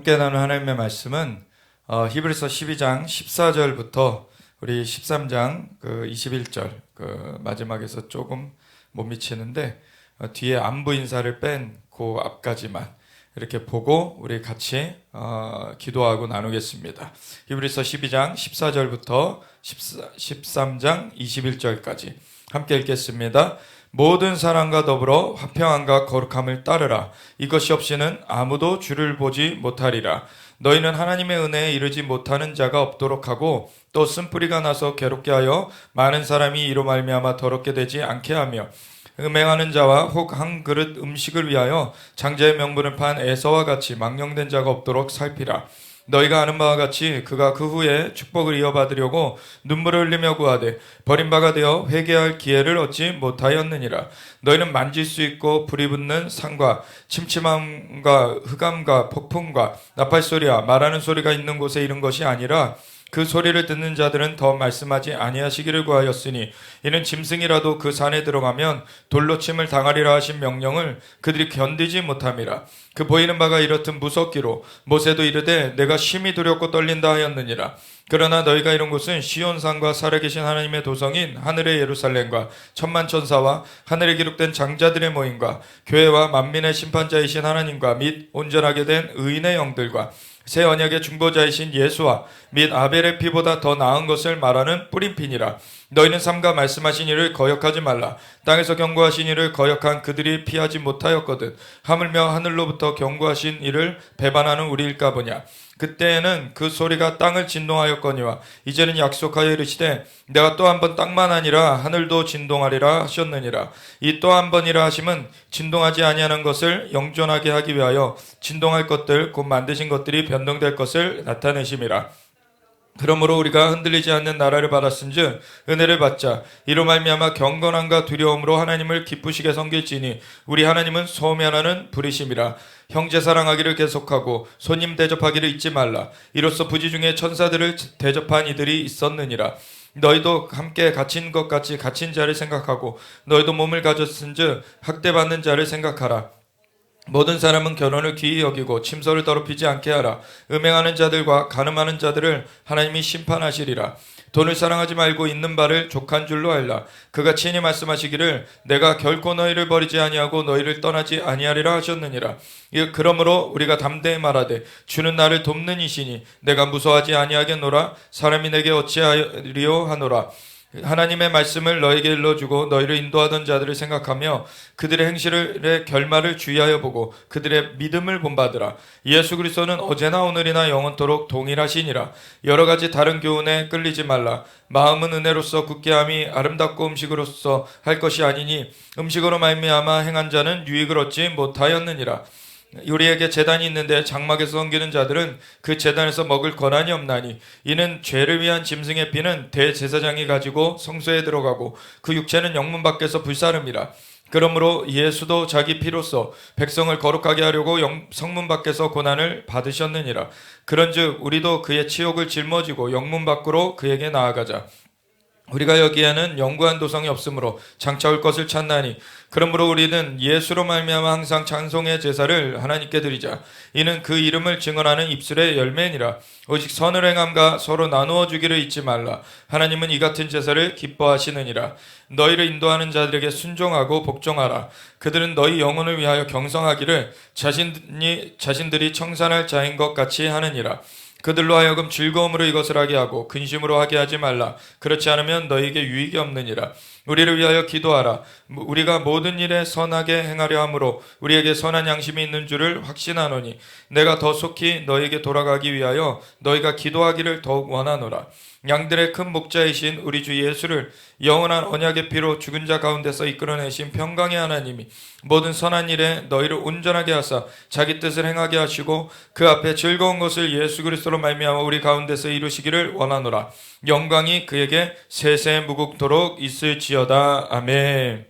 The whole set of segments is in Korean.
함께 나눈 하나님의 말씀은 히브리서 12장 14절부터 우리 13장 21절 마지막에서 조금 못 미치는데 뒤에 안부 인사를 뺀 그 앞까지만 이렇게 보고 우리 같이 기도하고 나누겠습니다. 히브리서 12장 14절부터 13장 21절까지 함께 읽겠습니다. 모든 사랑과 더불어 화평함과 거룩함을 따르라. 이것이 없이는 아무도 주를 보지 못하리라. 너희는 하나님의 은혜에 이르지 못하는 자가 없도록 하고 또 쓴뿌리가 나서 괴롭게 하여 많은 사람이 이로 말미암아 더럽게 되지 않게 하며 음행하는 자와 혹 한 그릇 음식을 위하여 장자의 명분을 판 에서와 같이 망령된 자가 없도록 살피라. 너희가 아는 바와 같이 그가 그 후에 축복을 이어받으려고 눈물을 흘리며 구하되 버림바가 되어 회개할 기회를 얻지 못하였느니라. 너희는 만질 수 있고 불이 붙는 산과 침침함과 흑암과 폭풍과 나팔소리와 말하는 소리가 있는 곳에 이른 것이 아니라 그 소리를 듣는 자들은 더 말씀하지 아니하시기를 구하였으니 이는 짐승이라도 그 산에 들어가면 돌로 침을 당하리라 하신 명령을 그들이 견디지 못함이라. 그 보이는 바가 이렇듯 무섭기로 모세도 이르되 내가 심히 두렵고 떨린다 하였느니라. 그러나 너희가 이룬 곳은 시온산과 살아계신 하나님의 도성인 하늘의 예루살렘과 천만 천사와 하늘에 기록된 장자들의 모임과 교회와 만민의 심판자이신 하나님과 및 온전하게 된 의인의 영들과 새 언약의 중보자이신 예수와 및 아벨의 피보다 더 나은 것을 말하는 뿌림핀이라. 너희는 삼가 말씀하신 이를 거역하지 말라. 땅에서 경고하신 이를 거역한 그들이 피하지 못하였거든. 하물며 하늘로부터 경고하신 이를 배반하는 우리일까 보냐. 그때에는 그 소리가 땅을 진동하였거니와 이제는 약속하여 이르시되 내가 또 한 번 땅만 아니라 하늘도 진동하리라 하셨느니라. 이 또 한 번이라 하심은 진동하지 아니하는 것을 영존하게 하기 위하여 진동할 것들 곧 만드신 것들이 변동될 것을 나타내심이라. 그러므로 우리가 흔들리지 않는 나라를 받았은즉 은혜를 받자. 이로 말미암아 경건함과 두려움으로 하나님을 기쁘시게 섬길지니 우리 하나님은 소면하는 불이심이라. 형제 사랑하기를 계속하고 손님 대접하기를 잊지 말라. 이로써 부지 중에 천사들을 대접한 이들이 있었느니라. 너희도 함께 갇힌 것 같이 갇힌 자를 생각하고 너희도 몸을 가졌은즉 학대받는 자를 생각하라. 모든 사람은 결혼을 귀히 여기고 침소를 더럽히지 않게 하라. 음행하는 자들과 간음하는 자들을 하나님이 심판하시리라. 돈을 사랑하지 말고 있는 바를 족한 줄로 알라. 그가 친히 말씀하시기를 내가 결코 너희를 버리지 아니하고 너희를 떠나지 아니하리라 하셨느니라. 그러므로 우리가 담대히 말하되 주는 나를 돕는 이시니 내가 무서워하지 아니하겠노라. 사람이 내게 어찌하리요 하노라. 하나님의 말씀을 너에게 일러주고 너희를 인도하던 자들을 생각하며 그들의 행실의 결말을 주의하여 보고 그들의 믿음을 본받으라. 예수 그리스도는 어제나 오늘이나 영원토록 동일하시니라. 여러 가지 다른 교훈에 끌리지 말라. 마음은 은혜로서 굳게 함이 아름답고 음식으로서 할 것이 아니니 음식으로 말미암아 행한 자는 유익을 얻지 못하였느니라. 우리에게 제단이 있는데 장막에서 섬기는 자들은 그 제단에서 먹을 권한이 없나니 이는 죄를 위한 짐승의 피는 대제사장이 가지고 성소에 들어가고 그 육체는 영문 밖에서 불사름이라. 그러므로 예수도 자기 피로써 백성을 거룩하게 하려고 성문 밖에서 고난을 받으셨느니라. 그런즉 우리도 그의 치욕을 짊어지고 영문 밖으로 그에게 나아가자. 우리가 여기에는 영구한 도성이 없으므로 장차 올 것을 찾나니 그러므로 우리는 예수로 말미암아 항상 찬송의 제사를 하나님께 드리자. 이는 그 이름을 증언하는 입술의 열매니라. 오직 선을 행함과 서로 나누어 주기를 잊지 말라. 하나님은 이 같은 제사를 기뻐하시느니라. 너희를 인도하는 자들에게 순종하고 복종하라. 그들은 너희 영혼을 위하여 경성하기를 자신들이 청산할 자인 것 같이 하느니라. 그들로 하여금 즐거움으로 이것을 하게 하고 근심으로 하게 하지 말라. 그렇지 않으면 너희에게 유익이 없느니라. 우리를 위하여 기도하라. 우리가 모든 일에 선하게 행하려 함으로 우리에게 선한 양심이 있는 줄을 확신하노니 내가 더 속히 너희에게 돌아가기 위하여 너희가 기도하기를 더욱 원하노라. 양들의 큰 목자이신 우리 주 예수를 영원한 언약의 피로 죽은 자 가운데서 이끌어내신 평강의 하나님이 모든 선한 일에 너희를 온전하게 하사 자기 뜻을 행하게 하시고 그 앞에 즐거운 것을 예수 그리스도로 말미암아 우리 가운데서 이루시기를 원하노라. 영광이 그에게 세세 무궁토록 있을지어다. 아멘.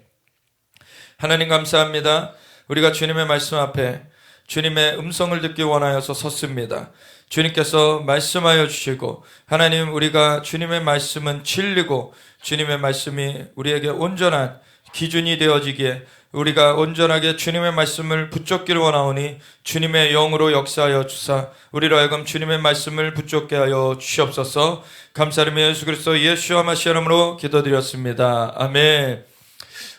하나님 감사합니다. 우리가 주님의 말씀 앞에 주님의 음성을 듣기 원하여서 섰습니다. 주님께서 말씀하여 주시고 하나님 우리가 주님의 말씀은 진리고 주님의 말씀이 우리에게 온전한 기준이 되어지기에 우리가 온전하게 주님의 말씀을 붙잡기를 원하오니 주님의 영으로 역사하여 주사 우리로 하여금 주님의 말씀을 붙잡게 하여 주시옵소서. 감사드리며 예수 그리스도 예수와 마시아 이름으로 기도드렸습니다. 아멘.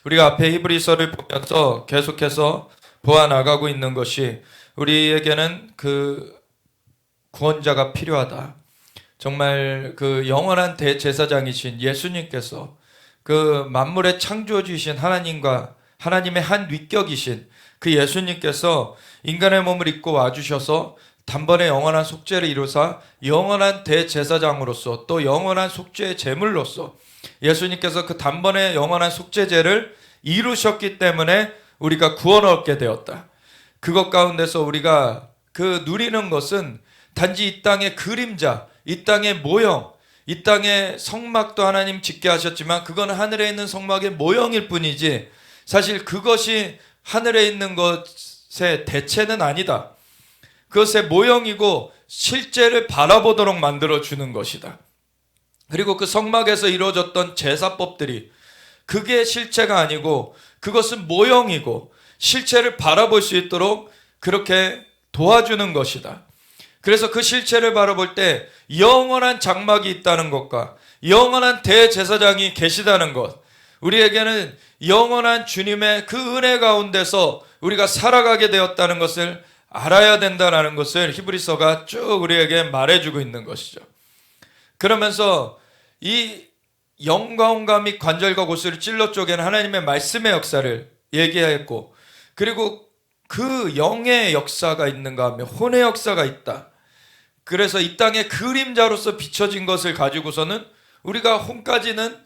우리가 앞에 히브리서를 보면서 계속해서 보아나가고 있는 것이 우리에게는 그 구원자가 필요하다. 정말 그 영원한 대제사장이신 예수님께서 그 만물의 창조주이신 하나님과 하나님의 한 위격이신 그 예수님께서 인간의 몸을 입고 와주셔서 단번에 영원한 속죄를 이루사 영원한 대제사장으로서 또 영원한 속죄의 제물로서 예수님께서 그 단번에 영원한 속죄제를 이루셨기 때문에 우리가 구원을 얻게 되었다. 그것 가운데서 우리가 그 누리는 것은 단지 이 땅의 그림자, 이 땅의 모형, 이 땅의 성막도 하나님 짓게 하셨지만 그건 하늘에 있는 성막의 모형일 뿐이지 사실 그것이 하늘에 있는 것의 대체는 아니다. 그것의 모형이고 실제를 바라보도록 만들어주는 것이다. 그리고 그 성막에서 이루어졌던 제사법들이 그게 실체가 아니고 그것은 모형이고 실체를 바라볼 수 있도록 그렇게 도와주는 것이다. 그래서 그 실체를 바라볼 때 영원한 장막이 있다는 것과 영원한 대제사장이 계시다는 것, 우리에게는 영원한 주님의 그 은혜 가운데서 우리가 살아가게 되었다는 것을 알아야 된다는 것을 히브리서가 쭉 우리에게 말해주고 있는 것이죠. 그러면서 이 영과 및 관절과 골수를 찔러 쪼개는 하나님의 말씀의 역사를 얘기했고, 그리고 그 영의 역사가 있는가 하면 혼의 역사가 있다. 그래서 이 땅의 그림자로서 비춰진 것을 가지고서는 우리가 혼까지는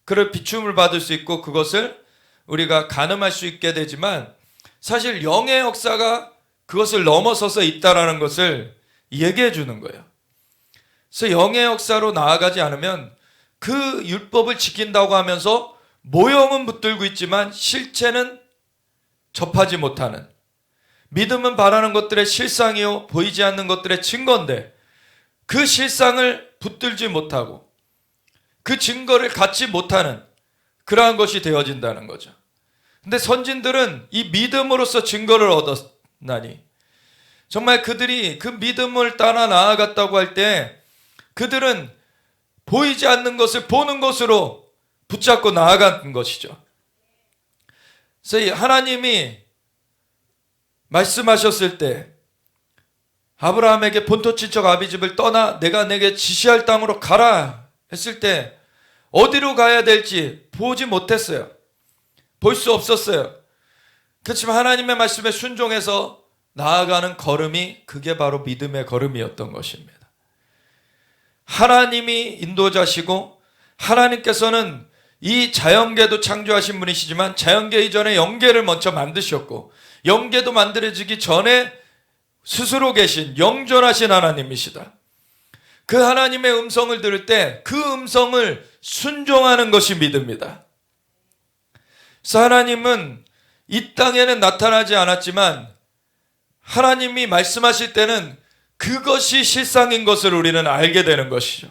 그럴 비춤을 받을 수 있고 그것을 우리가 가늠할 수 있게 되지만 사실 영의 역사가 그것을 넘어서서 있다라는 것을 얘기해 주는 거예요. 그래서 영의 역사로 나아가지 않으면 그 율법을 지킨다고 하면서 모형은 붙들고 있지만 실체는 접하지 못하는, 믿음은 바라는 것들의 실상이요 보이지 않는 것들의 증거인데 그 실상을 붙들지 못하고 그 증거를 갖지 못하는 그러한 것이 되어진다는 거죠. 근데 선진들은 이 믿음으로써 증거를 얻었나니 정말 그들이 그 믿음을 따라 나아갔다고 할 때 그들은 보이지 않는 것을 보는 것으로 붙잡고 나아간 것이죠. 그래서 하나님이 말씀하셨을 때 아브라함에게 본토 친척 아비집을 떠나 내가 내게 지시할 땅으로 가라 했을 때 어디로 가야 될지 보지 못했어요. 볼 수 없었어요. 그렇지만 하나님의 말씀에 순종해서 나아가는 걸음이 그게 바로 믿음의 걸음이었던 것입니다. 하나님이 인도자시고 하나님께서는 이 자연계도 창조하신 분이시지만 자연계 이전에 영계를 먼저 만드셨고 영계도 만들어지기 전에 스스로 계신 영존하신 하나님이시다. 그 하나님의 음성을 들을 때 그 음성을 순종하는 것이 믿음이다. 그래서 하나님은 이 땅에는 나타나지 않았지만 하나님이 말씀하실 때는 그것이 실상인 것을 우리는 알게 되는 것이죠.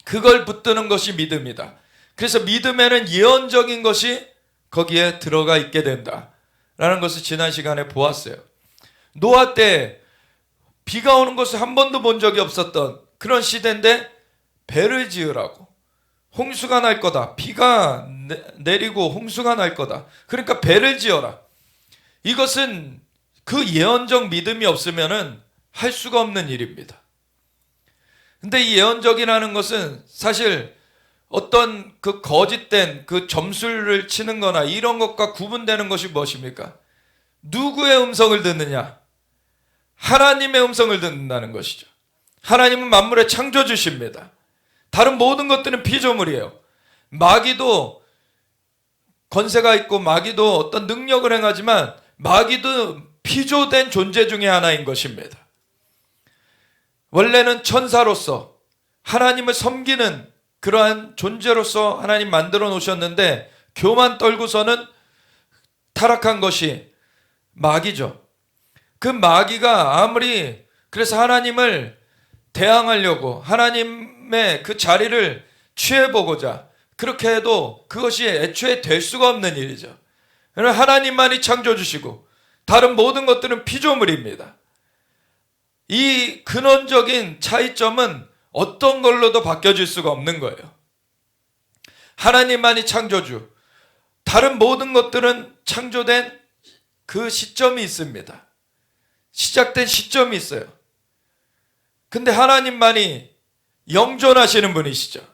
그걸 붙드는 것이 믿음이다. 그래서 믿음에는 예언적인 것이 거기에 들어가 있게 된다라는 것을 지난 시간에 보았어요. 노아 때 비가 오는 것을 한 번도 본 적이 없었던 그런 시대인데 배를 지으라고, 홍수가 날 거다, 비가 내리고 홍수가 날 거다, 그러니까 배를 지어라. 이것은 그 예언적 믿음이 없으면은 할 수가 없는 일입니다. 근데 이 예언적이라는 것은 사실 어떤 그 거짓된 그 점수를 치는 거나 이런 것과 구분되는 것이 무엇입니까? 누구의 음성을 듣느냐? 하나님의 음성을 듣는다는 것이죠. 하나님은 만물의 창조주십니다. 다른 모든 것들은 피조물이에요. 마귀도 권세가 있고 마귀도 어떤 능력을 행하지만 마귀도 피조된 존재 중에 하나인 것입니다. 원래는 천사로서 하나님을 섬기는 그러한 존재로서 하나님 만들어 놓으셨는데 교만 떨고서는 타락한 것이 마귀죠. 그 마귀가 아무리 그래서 하나님을 대항하려고 하나님의 그 자리를 취해보고자 그렇게 해도 그것이 애초에 될 수가 없는 일이죠. 하나님만이 창조주시고 다른 모든 것들은 피조물입니다. 이 근원적인 차이점은 어떤 걸로도 바뀌어질 수가 없는 거예요. 하나님만이 창조주, 다른 모든 것들은 창조된 그 시점이 있습니다. 시작된 시점이 있어요. 근데 하나님만이 영존하시는 분이시죠.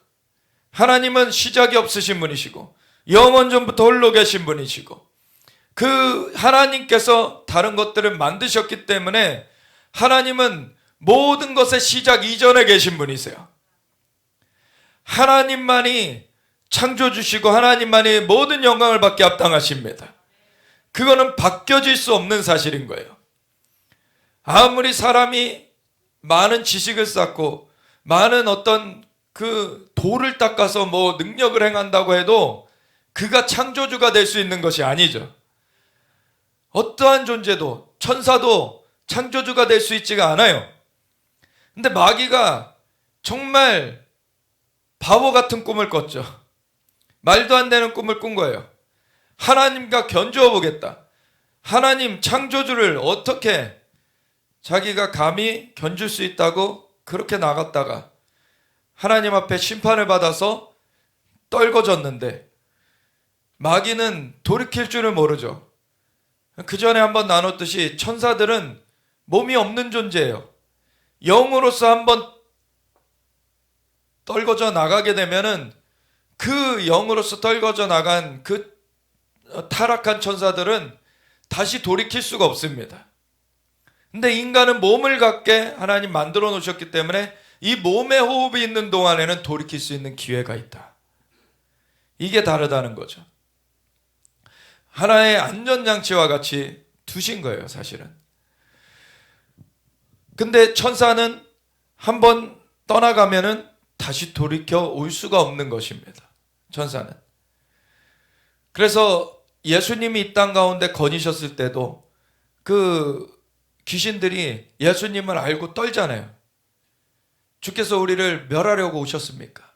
하나님은 시작이 없으신 분이시고 영원전부터 홀로 계신 분이시고 그 하나님께서 다른 것들을 만드셨기 때문에 하나님은 모든 것의 시작 이전에 계신 분이세요. 하나님만이 창조주시고 하나님만이 모든 영광을 받게 합당하십니다. 그거는 바뀌어질 수 없는 사실인 거예요. 아무리 사람이 많은 지식을 쌓고 많은 어떤 그 돌을 닦아서 뭐 능력을 행한다고 해도 그가 창조주가 될 수 있는 것이 아니죠. 어떠한 존재도 천사도 창조주가 될 수 있지가 않아요. 근데 마귀가 정말 바보 같은 꿈을 꿨죠. 말도 안 되는 꿈을 꾼 거예요. 하나님과 견주어 보겠다. 하나님 창조주를 어떻게 자기가 감히 견줄 수 있다고 그렇게 나갔다가 하나님 앞에 심판을 받아서 떨궈졌는데 마귀는 돌이킬 줄을 모르죠. 그 전에 한번 나눴듯이 천사들은 몸이 없는 존재예요. 영으로서 한번 떨궈져 나가게 되면은 그 영으로서 떨궈져 나간 그 타락한 천사들은 다시 돌이킬 수가 없습니다. 근데 인간은 몸을 갖게 하나님 만들어 놓으셨기 때문에 이 몸에 호흡이 있는 동안에는 돌이킬 수 있는 기회가 있다. 이게 다르다는 거죠. 하나의 안전장치와 같이 두신 거예요, 사실은. 근데 천사는 한번 떠나가면은 다시 돌이켜 올 수가 없는 것입니다. 천사는. 그래서 예수님이 이 땅 가운데 거니셨을 때도 그 귀신들이 예수님을 알고 떨잖아요. 주께서 우리를 멸하려고 오셨습니까?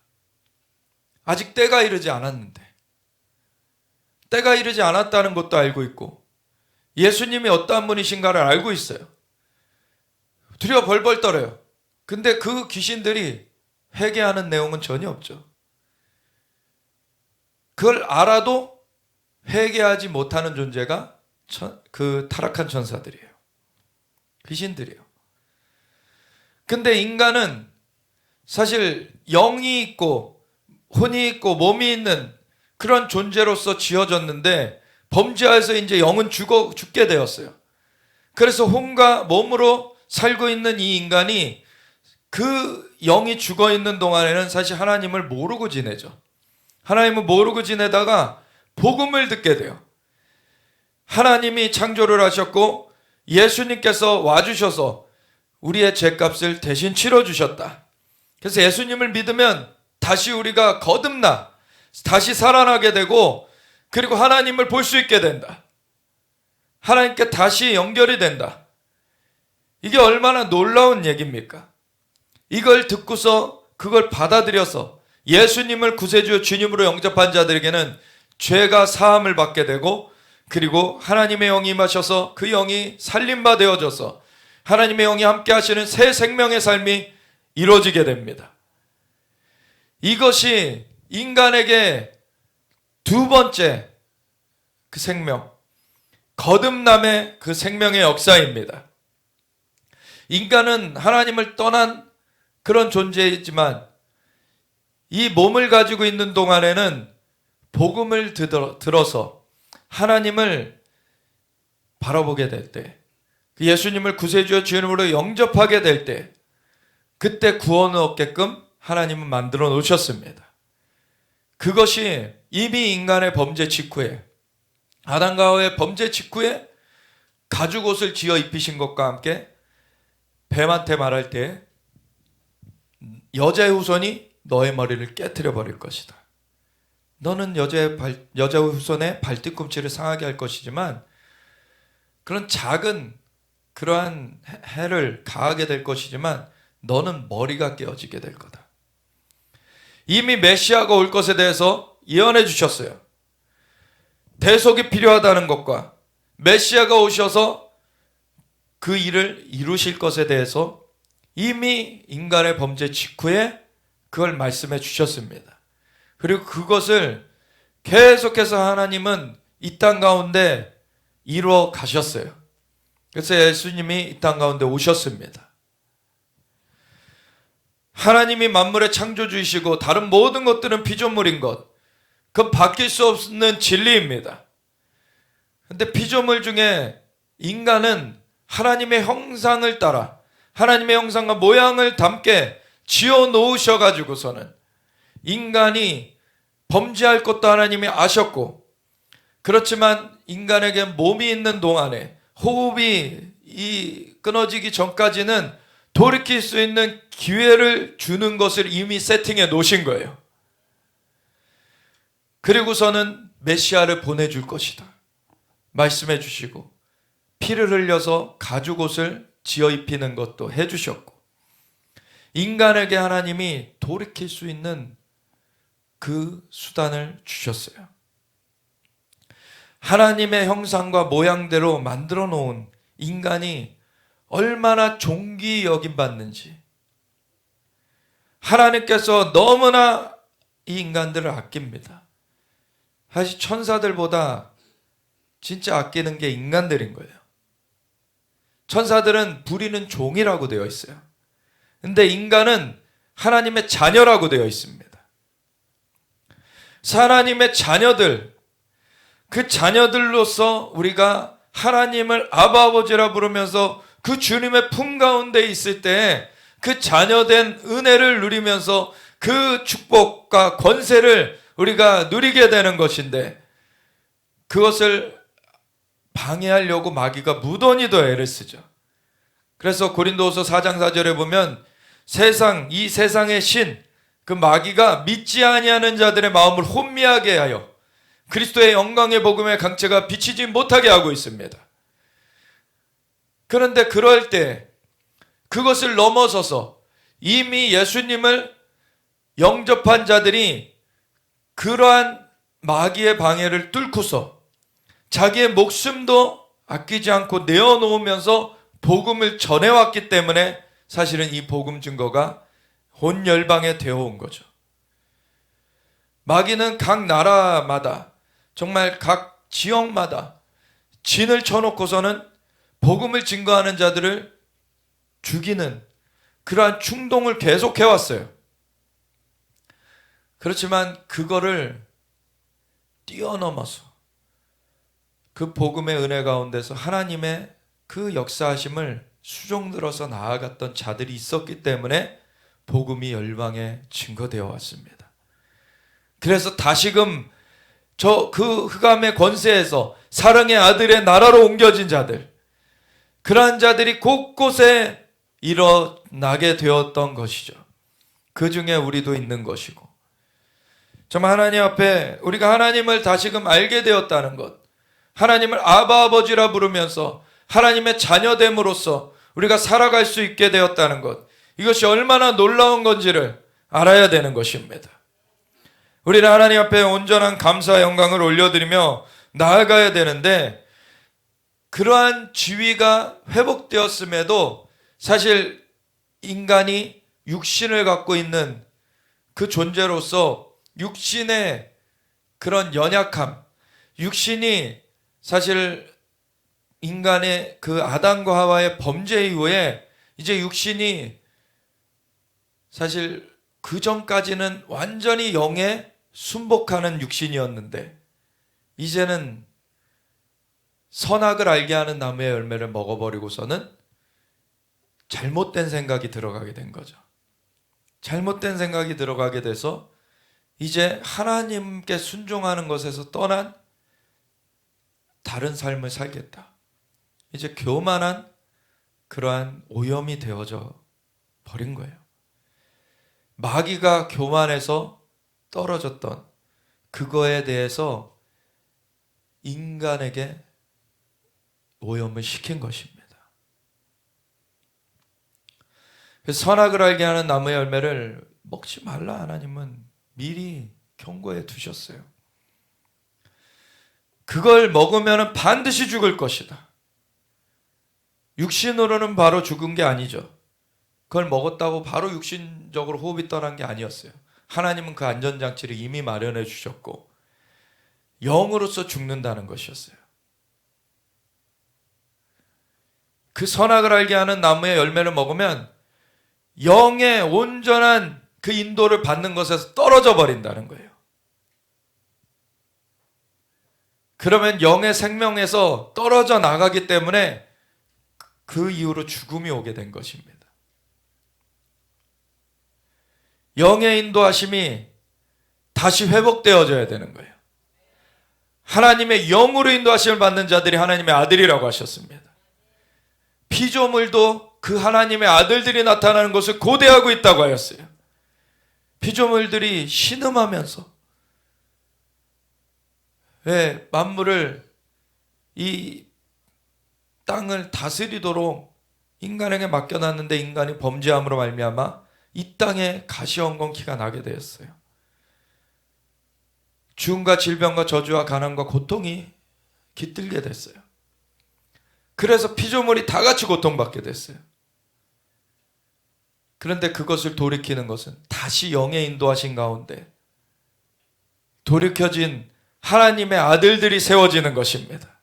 아직 때가 이르지 않았는데. 때가 이르지 않았다는 것도 알고 있고 예수님이 어떠한 분이신가를 알고 있어요. 두려워 벌벌 떨어요. 근데 그 귀신들이 회개하는 내용은 전혀 없죠. 그걸 알아도 회개하지 못하는 존재가 그 타락한 천사들이에요. 귀신들이에요. 근데 인간은 사실 영이 있고 혼이 있고 몸이 있는 그런 존재로서 지어졌는데 범죄하여서 이제 영은 죽게 되었어요. 그래서 혼과 몸으로 살고 있는 이 인간이 그 영이 죽어 있는 동안에는 사실 하나님을 모르고 지내죠. 하나님을 모르고 지내다가 복음을 듣게 돼요. 하나님이 창조를 하셨고 예수님께서 와주셔서 우리의 죄값을 대신 치러주셨다. 그래서 예수님을 믿으면 다시 우리가 거듭나 다시 살아나게 되고 그리고 하나님을 볼 수 있게 된다. 하나님께 다시 연결이 된다. 이게 얼마나 놀라운 얘기입니까? 이걸 듣고서 그걸 받아들여서 예수님을 구세주 주님으로 영접한 자들에게는 죄가 사함을 받게 되고 그리고 하나님의 영이 임하셔서 그 영이 살림바 되어져서 하나님의 영이 함께 하시는 새 생명의 삶이 이루어지게 됩니다. 이것이 인간에게 두 번째 그 생명, 거듭남의 그 생명의 역사입니다. 인간은 하나님을 떠난 그런 존재이지만 이 몸을 가지고 있는 동안에는 복음을 들어서 하나님을 바라보게 될 때, 그 예수님을 구세주와 주님으로 영접하게 될 때, 그때 구원을 얻게끔 하나님은 만들어 놓으셨습니다. 그것이 이미 인간의 범죄 직후에, 아담과 하와의 범죄 직후에 가죽 옷을 지어 입히신 것과 함께 뱀한테 말할 때 여자의 후손이 너의 머리를 깨트려 버릴 것이다. 너는 여자의 후손의 발뒤꿈치를 상하게 할 것이지만 그런 작은 그러한 해를 가하게 될 것이지만 너는 머리가 깨어지게 될 거다. 이미 메시아가 올 것에 대해서 예언해 주셨어요. 대속이 필요하다는 것과 메시아가 오셔서 그 일을 이루실 것에 대해서 이미 인간의 범죄 직후에 그걸 말씀해 주셨습니다. 그리고 그것을 계속해서 하나님은 이 땅 가운데 이루어 가셨어요. 그래서 예수님이 이 땅 가운데 오셨습니다. 하나님이 만물의 창조주이시고 다른 모든 것들은 피조물인 것, 그건 바뀔 수 없는 진리입니다. 근데 피조물 중에 인간은 하나님의 형상을 따라 하나님의 형상과 모양을 담게 지어 놓으셔가지고서는 인간이 범죄할 것도 하나님이 아셨고, 그렇지만 인간에게 몸이 있는 동안에 호흡이 끊어지기 전까지는 돌이킬 수 있는 기회를 주는 것을 이미 세팅해 놓으신 거예요. 그리고서는 메시아를 보내줄 것이다 말씀해 주시고, 피를 흘려서 가죽옷을 지어 입히는 것도 해주셨고, 인간에게 하나님이 돌이킬 수 있는 그 수단을 주셨어요. 하나님의 형상과 모양대로 만들어 놓은 인간이 얼마나 존귀 여김받는지, 하나님께서 너무나 이 인간들을 아낍니다. 사실 천사들보다 진짜 아끼는 게 인간들인 거예요. 천사들은 부리는 종이라고 되어 있어요. 근데 인간은 하나님의 자녀라고 되어 있습니다. 하나님의 자녀들, 그 자녀들로서 우리가 하나님을 아바 아버지라 부르면서 그 주님의 품 가운데 있을 때 그 자녀된 은혜를 누리면서 그 축복과 권세를 우리가 누리게 되는 것인데, 그것을 방해하려고 마귀가 무던히도 애를 쓰죠. 그래서 고린도후서 4장 4절에 보면 이 세상의 신, 그 마귀가 믿지 아니하는 자들의 마음을 혼미하게 하여 그리스도의 영광의 복음의 강체가 비치지 못하게 하고 있습니다. 그런데 그럴 때 그것을 넘어서서 이미 예수님을 영접한 자들이 그러한 마귀의 방해를 뚫고서 자기의 목숨도 아끼지 않고 내어놓으면서 복음을 전해왔기 때문에 사실은 이 복음 증거가 온 열방에 되어온 거죠. 마귀는 각 나라마다, 정말 각 지역마다 진을 쳐놓고서는 복음을 증거하는 자들을 죽이는 그러한 충동을 계속해왔어요. 그렇지만 그거를 뛰어넘어서 그 복음의 은혜 가운데서 하나님의 그 역사하심을 수종들어서 나아갔던 자들이 있었기 때문에 복음이 열방에 증거되어 왔습니다. 그래서 다시금 그 흑암의 권세에서 사랑의 아들의 나라로 옮겨진 자들, 그러한 자들이 곳곳에 일어나게 되었던 것이죠. 그 중에 우리도 있는 것이고, 정말 하나님 앞에 우리가 하나님을 다시금 알게 되었다는 것, 하나님을 아바 아버지라 부르면서 하나님의 자녀됨으로써 우리가 살아갈 수 있게 되었다는 것, 이것이 얼마나 놀라운 건지를 알아야 되는 것입니다. 우리는 하나님 앞에 온전한 감사 영광을 올려드리며 나아가야 되는데, 그러한 지위가 회복되었음에도 사실 인간이 육신을 갖고 있는 그 존재로서 육신의 그런 연약함, 육신이 사실 인간의 그 아담과 하와의 범죄 이후에 이제 육신이 사실 그 전까지는 완전히 영에 순복하는 육신이었는데, 이제는 선악을 알게 하는 나무의 열매를 먹어버리고서는 잘못된 생각이 들어가게 된 거죠. 잘못된 생각이 들어가게 돼서 이제 하나님께 순종하는 것에서 떠난 다른 삶을 살겠다, 이제 교만한 그러한 오염이 되어져 버린 거예요. 마귀가 교만해서 떨어졌던 그거에 대해서 인간에게 오염을 시킨 것입니다. 그래서 선악을 알게 하는 나무의 열매를 먹지 말라 하나님은 미리 경고해 두셨어요. 그걸 먹으면 반드시 죽을 것이다. 육신으로는 바로 죽은 게 아니죠. 그걸 먹었다고 바로 육신적으로 호흡이 떠난 게 아니었어요. 하나님은 그 안전장치를 이미 마련해 주셨고 영으로서 죽는다는 것이었어요. 그 선악을 알게 하는 나무의 열매를 먹으면 영의 온전한 그 인도를 받는 것에서 떨어져 버린다는 거예요. 그러면 영의 생명에서 떨어져 나가기 때문에 그 이후로 죽음이 오게 된 것입니다. 영의 인도하심이 다시 회복되어져야 되는 거예요. 하나님의 영으로 인도하심을 받는 자들이 하나님의 아들이라고 하셨습니다. 피조물도 그 하나님의 아들들이 나타나는 것을 고대하고 있다고 하였어요. 피조물들이 신음하면서 왜 만물을, 이 땅을 다스리도록 인간에게 맡겨놨는데 인간이 범죄함으로 말미암아 이 땅에 가시엉겅퀴가 나게 되었어요. 죽음과 질병과 저주와 가난과 고통이 깃들게 됐어요. 그래서 피조물이 다 같이 고통받게 됐어요. 그런데 그것을 돌이키는 것은 다시 영의 인도하신 가운데 돌이켜진 하나님의 아들들이 세워지는 것입니다.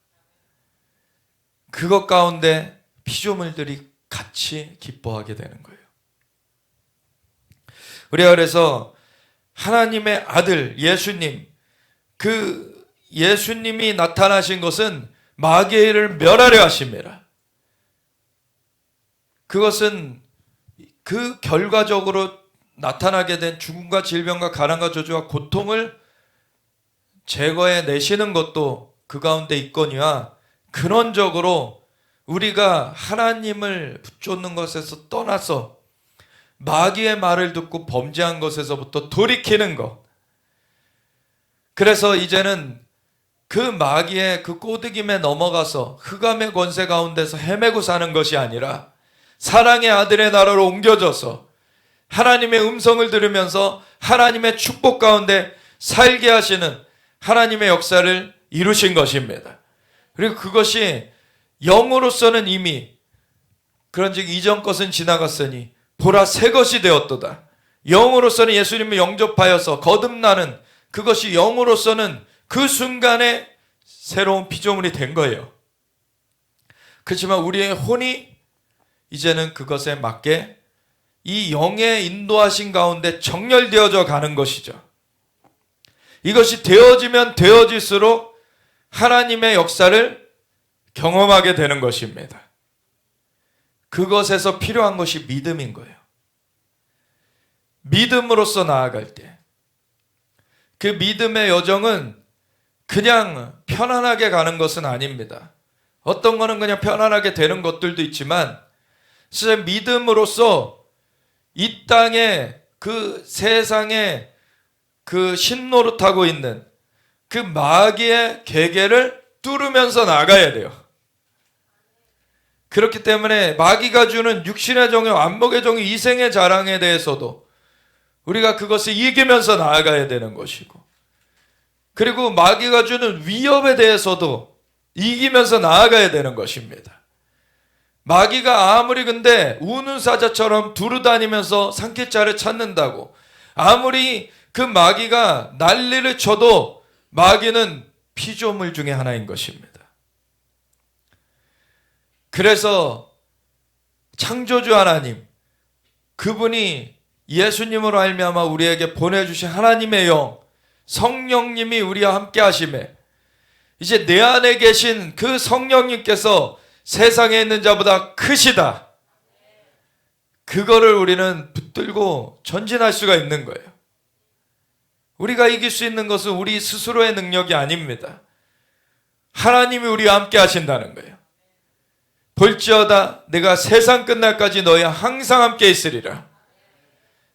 그것 가운데 피조물들이 같이 기뻐하게 되는 거예요. 우리가 그래서 하나님의 아들 예수님, 그 예수님이 나타나신 것은 마귀의 일을 멸하려 하심이라. 그것은 그 결과적으로 나타나게 된 죽음과 질병과 가난과 저주와 고통을 제거해 내시는 것도 그 가운데 있거니와, 근원적으로 우리가 하나님을 붙잡는 것에서 떠나서 마귀의 말을 듣고 범죄한 것에서부터 돌이키는 것. 그래서 이제는 그 마귀의 그 꼬드김에 넘어가서 흑암의 권세 가운데서 헤매고 사는 것이 아니라 사랑의 아들의 나라로 옮겨져서 하나님의 음성을 들으면서 하나님의 축복 가운데 살게 하시는 하나님의 역사를 이루신 것입니다. 그리고 그것이 영으로서는 이미 그런즉 이전 것은 지나갔으니 보라 새 것이 되었도다. 영으로서는 예수님을 영접하여서 거듭나는 그것이 영으로서는 그 순간에 새로운 피조물이 된 거예요. 그렇지만 우리의 혼이 이제는 그것에 맞게 이 영의 인도하신 가운데 정렬되어져 가는 것이죠. 이것이 되어지면 되어질수록 하나님의 역사를 경험하게 되는 것입니다. 그것에서 필요한 것이 믿음인 거예요. 믿음으로써 나아갈 때 그 믿음의 여정은 그냥 편안하게 가는 것은 아닙니다. 어떤 거는 그냥 편안하게 되는 것들도 있지만 진짜 믿음으로써 이 땅에 그 세상에 그 신노릇하고 있는 그 마귀의 계계를 뚫으면서 나가야 돼요. 그렇기 때문에 마귀가 주는 육신의 정욕, 안목의 정욕, 이생의 자랑에 대해서도 우리가 그것을 이기면서 나아가야 되는 것이고, 그리고 마귀가 주는 위협에 대해서도 이기면서 나아가야 되는 것입니다. 마귀가 아무리 근데 우는 사자처럼 두루다니면서 산기자를 찾는다고, 아무리 그 마귀가 난리를 쳐도 마귀는 피조물 중에 하나인 것입니다. 그래서 창조주 하나님, 그분이 예수님으로 말미암아 우리에게 보내주신 하나님의 영, 성령님이 우리와 함께 하심에 이제 내 안에 계신 그 성령님께서 세상에 있는 자보다 크시다. 그거를 우리는 붙들고 전진할 수가 있는 거예요. 우리가 이길 수 있는 것은 우리 스스로의 능력이 아닙니다. 하나님이 우리와 함께 하신다는 거예요. 볼지어다 내가 세상 끝날까지 너희와 항상 함께 있으리라.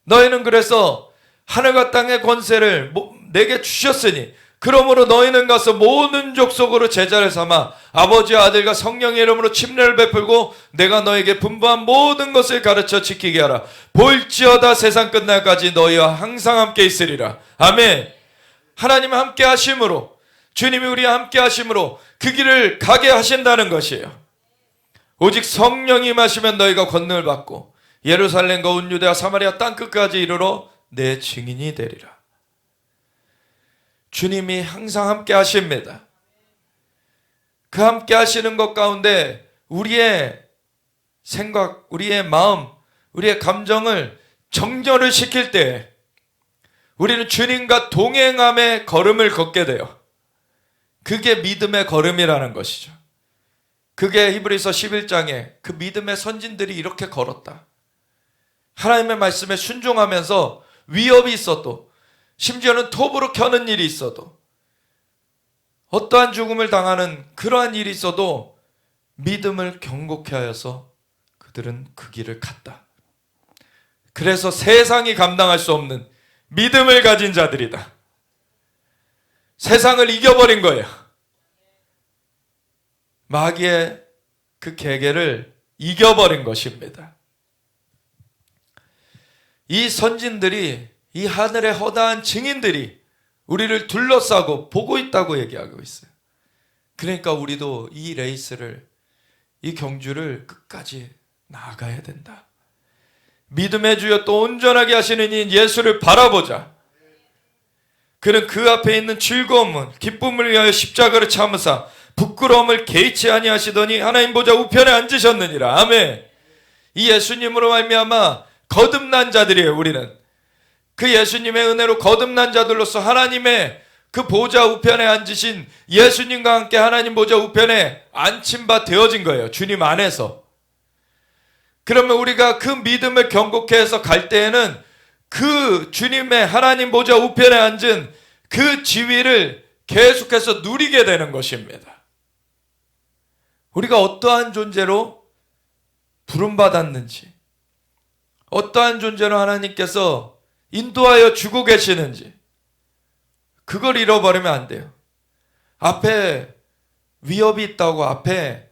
너희는 그래서 하늘과 땅의 권세를 내게 주셨으니 그러므로 너희는 가서 모든 족속으로 제자를 삼아 아버지와 아들과 성령의 이름으로 침례를 베풀고 내가 너에게 분부한 모든 것을 가르쳐 지키게 하라. 볼지어다 세상 끝날까지 너희와 항상 함께 있으리라. 아멘. 하나님 함께 하심으로 주님이 우리와 함께 하심으로 그 길을 가게 하신다는 것이에요. 오직 성령이 임하시면 너희가 권능을 받고 예루살렘과 온 유대와 사마리아 땅끝까지 이르러 내 증인이 되리라. 주님이 항상 함께 하십니다. 그 함께 하시는 것 가운데 우리의 생각, 우리의 마음, 우리의 감정을 정렬을 시킬 때 우리는 주님과 동행함의 걸음을 걷게 돼요. 그게 믿음의 걸음이라는 것이죠. 그게 히브리서 11장에 그 믿음의 선진들이 이렇게 걸었다. 하나님의 말씀에 순종하면서 위협이 있어도, 심지어는 톱으로 켜는 일이 있어도, 어떠한 죽음을 당하는 그러한 일이 있어도 믿음을 경고케 하여서 그들은 그 길을 갔다. 그래서 세상이 감당할 수 없는 믿음을 가진 자들이다. 세상을 이겨버린 거예요. 마귀의 그 계계를 이겨버린 것입니다. 이 선진들이, 이 하늘의 허다한 증인들이 우리를 둘러싸고 보고 있다고 얘기하고 있어요. 그러니까 우리도 이 레이스를, 이 경주를 끝까지 나아가야 된다. 믿음의 주여 또 온전하게 하시는 이 예수를 바라보자. 그는 그 앞에 있는 즐거움은 기쁨을 위하여 십자가를 참으사 부끄러움을 개의치 아니하시더니 하나님 보좌 우편에 앉으셨느니라. 아멘. 이 예수님으로 말미암아 거듭난 자들이에요. 우리는 그 예수님의 은혜로 거듭난 자들로서 하나님의 그 보좌 우편에 앉으신 예수님과 함께 하나님 보좌 우편에 앉힌 바 되어진 거예요. 주님 안에서. 그러면 우리가 그 믿음을 경고케 해서 갈 때에는 그 주님의 하나님 보좌 우편에 앉은 그 지위를 계속해서 누리게 되는 것입니다. 우리가 어떠한 존재로 부름받았는지, 어떠한 존재로 하나님께서 인도하여 주고 계시는지, 그걸 잃어버리면 안 돼요. 앞에 위협이 있다고, 앞에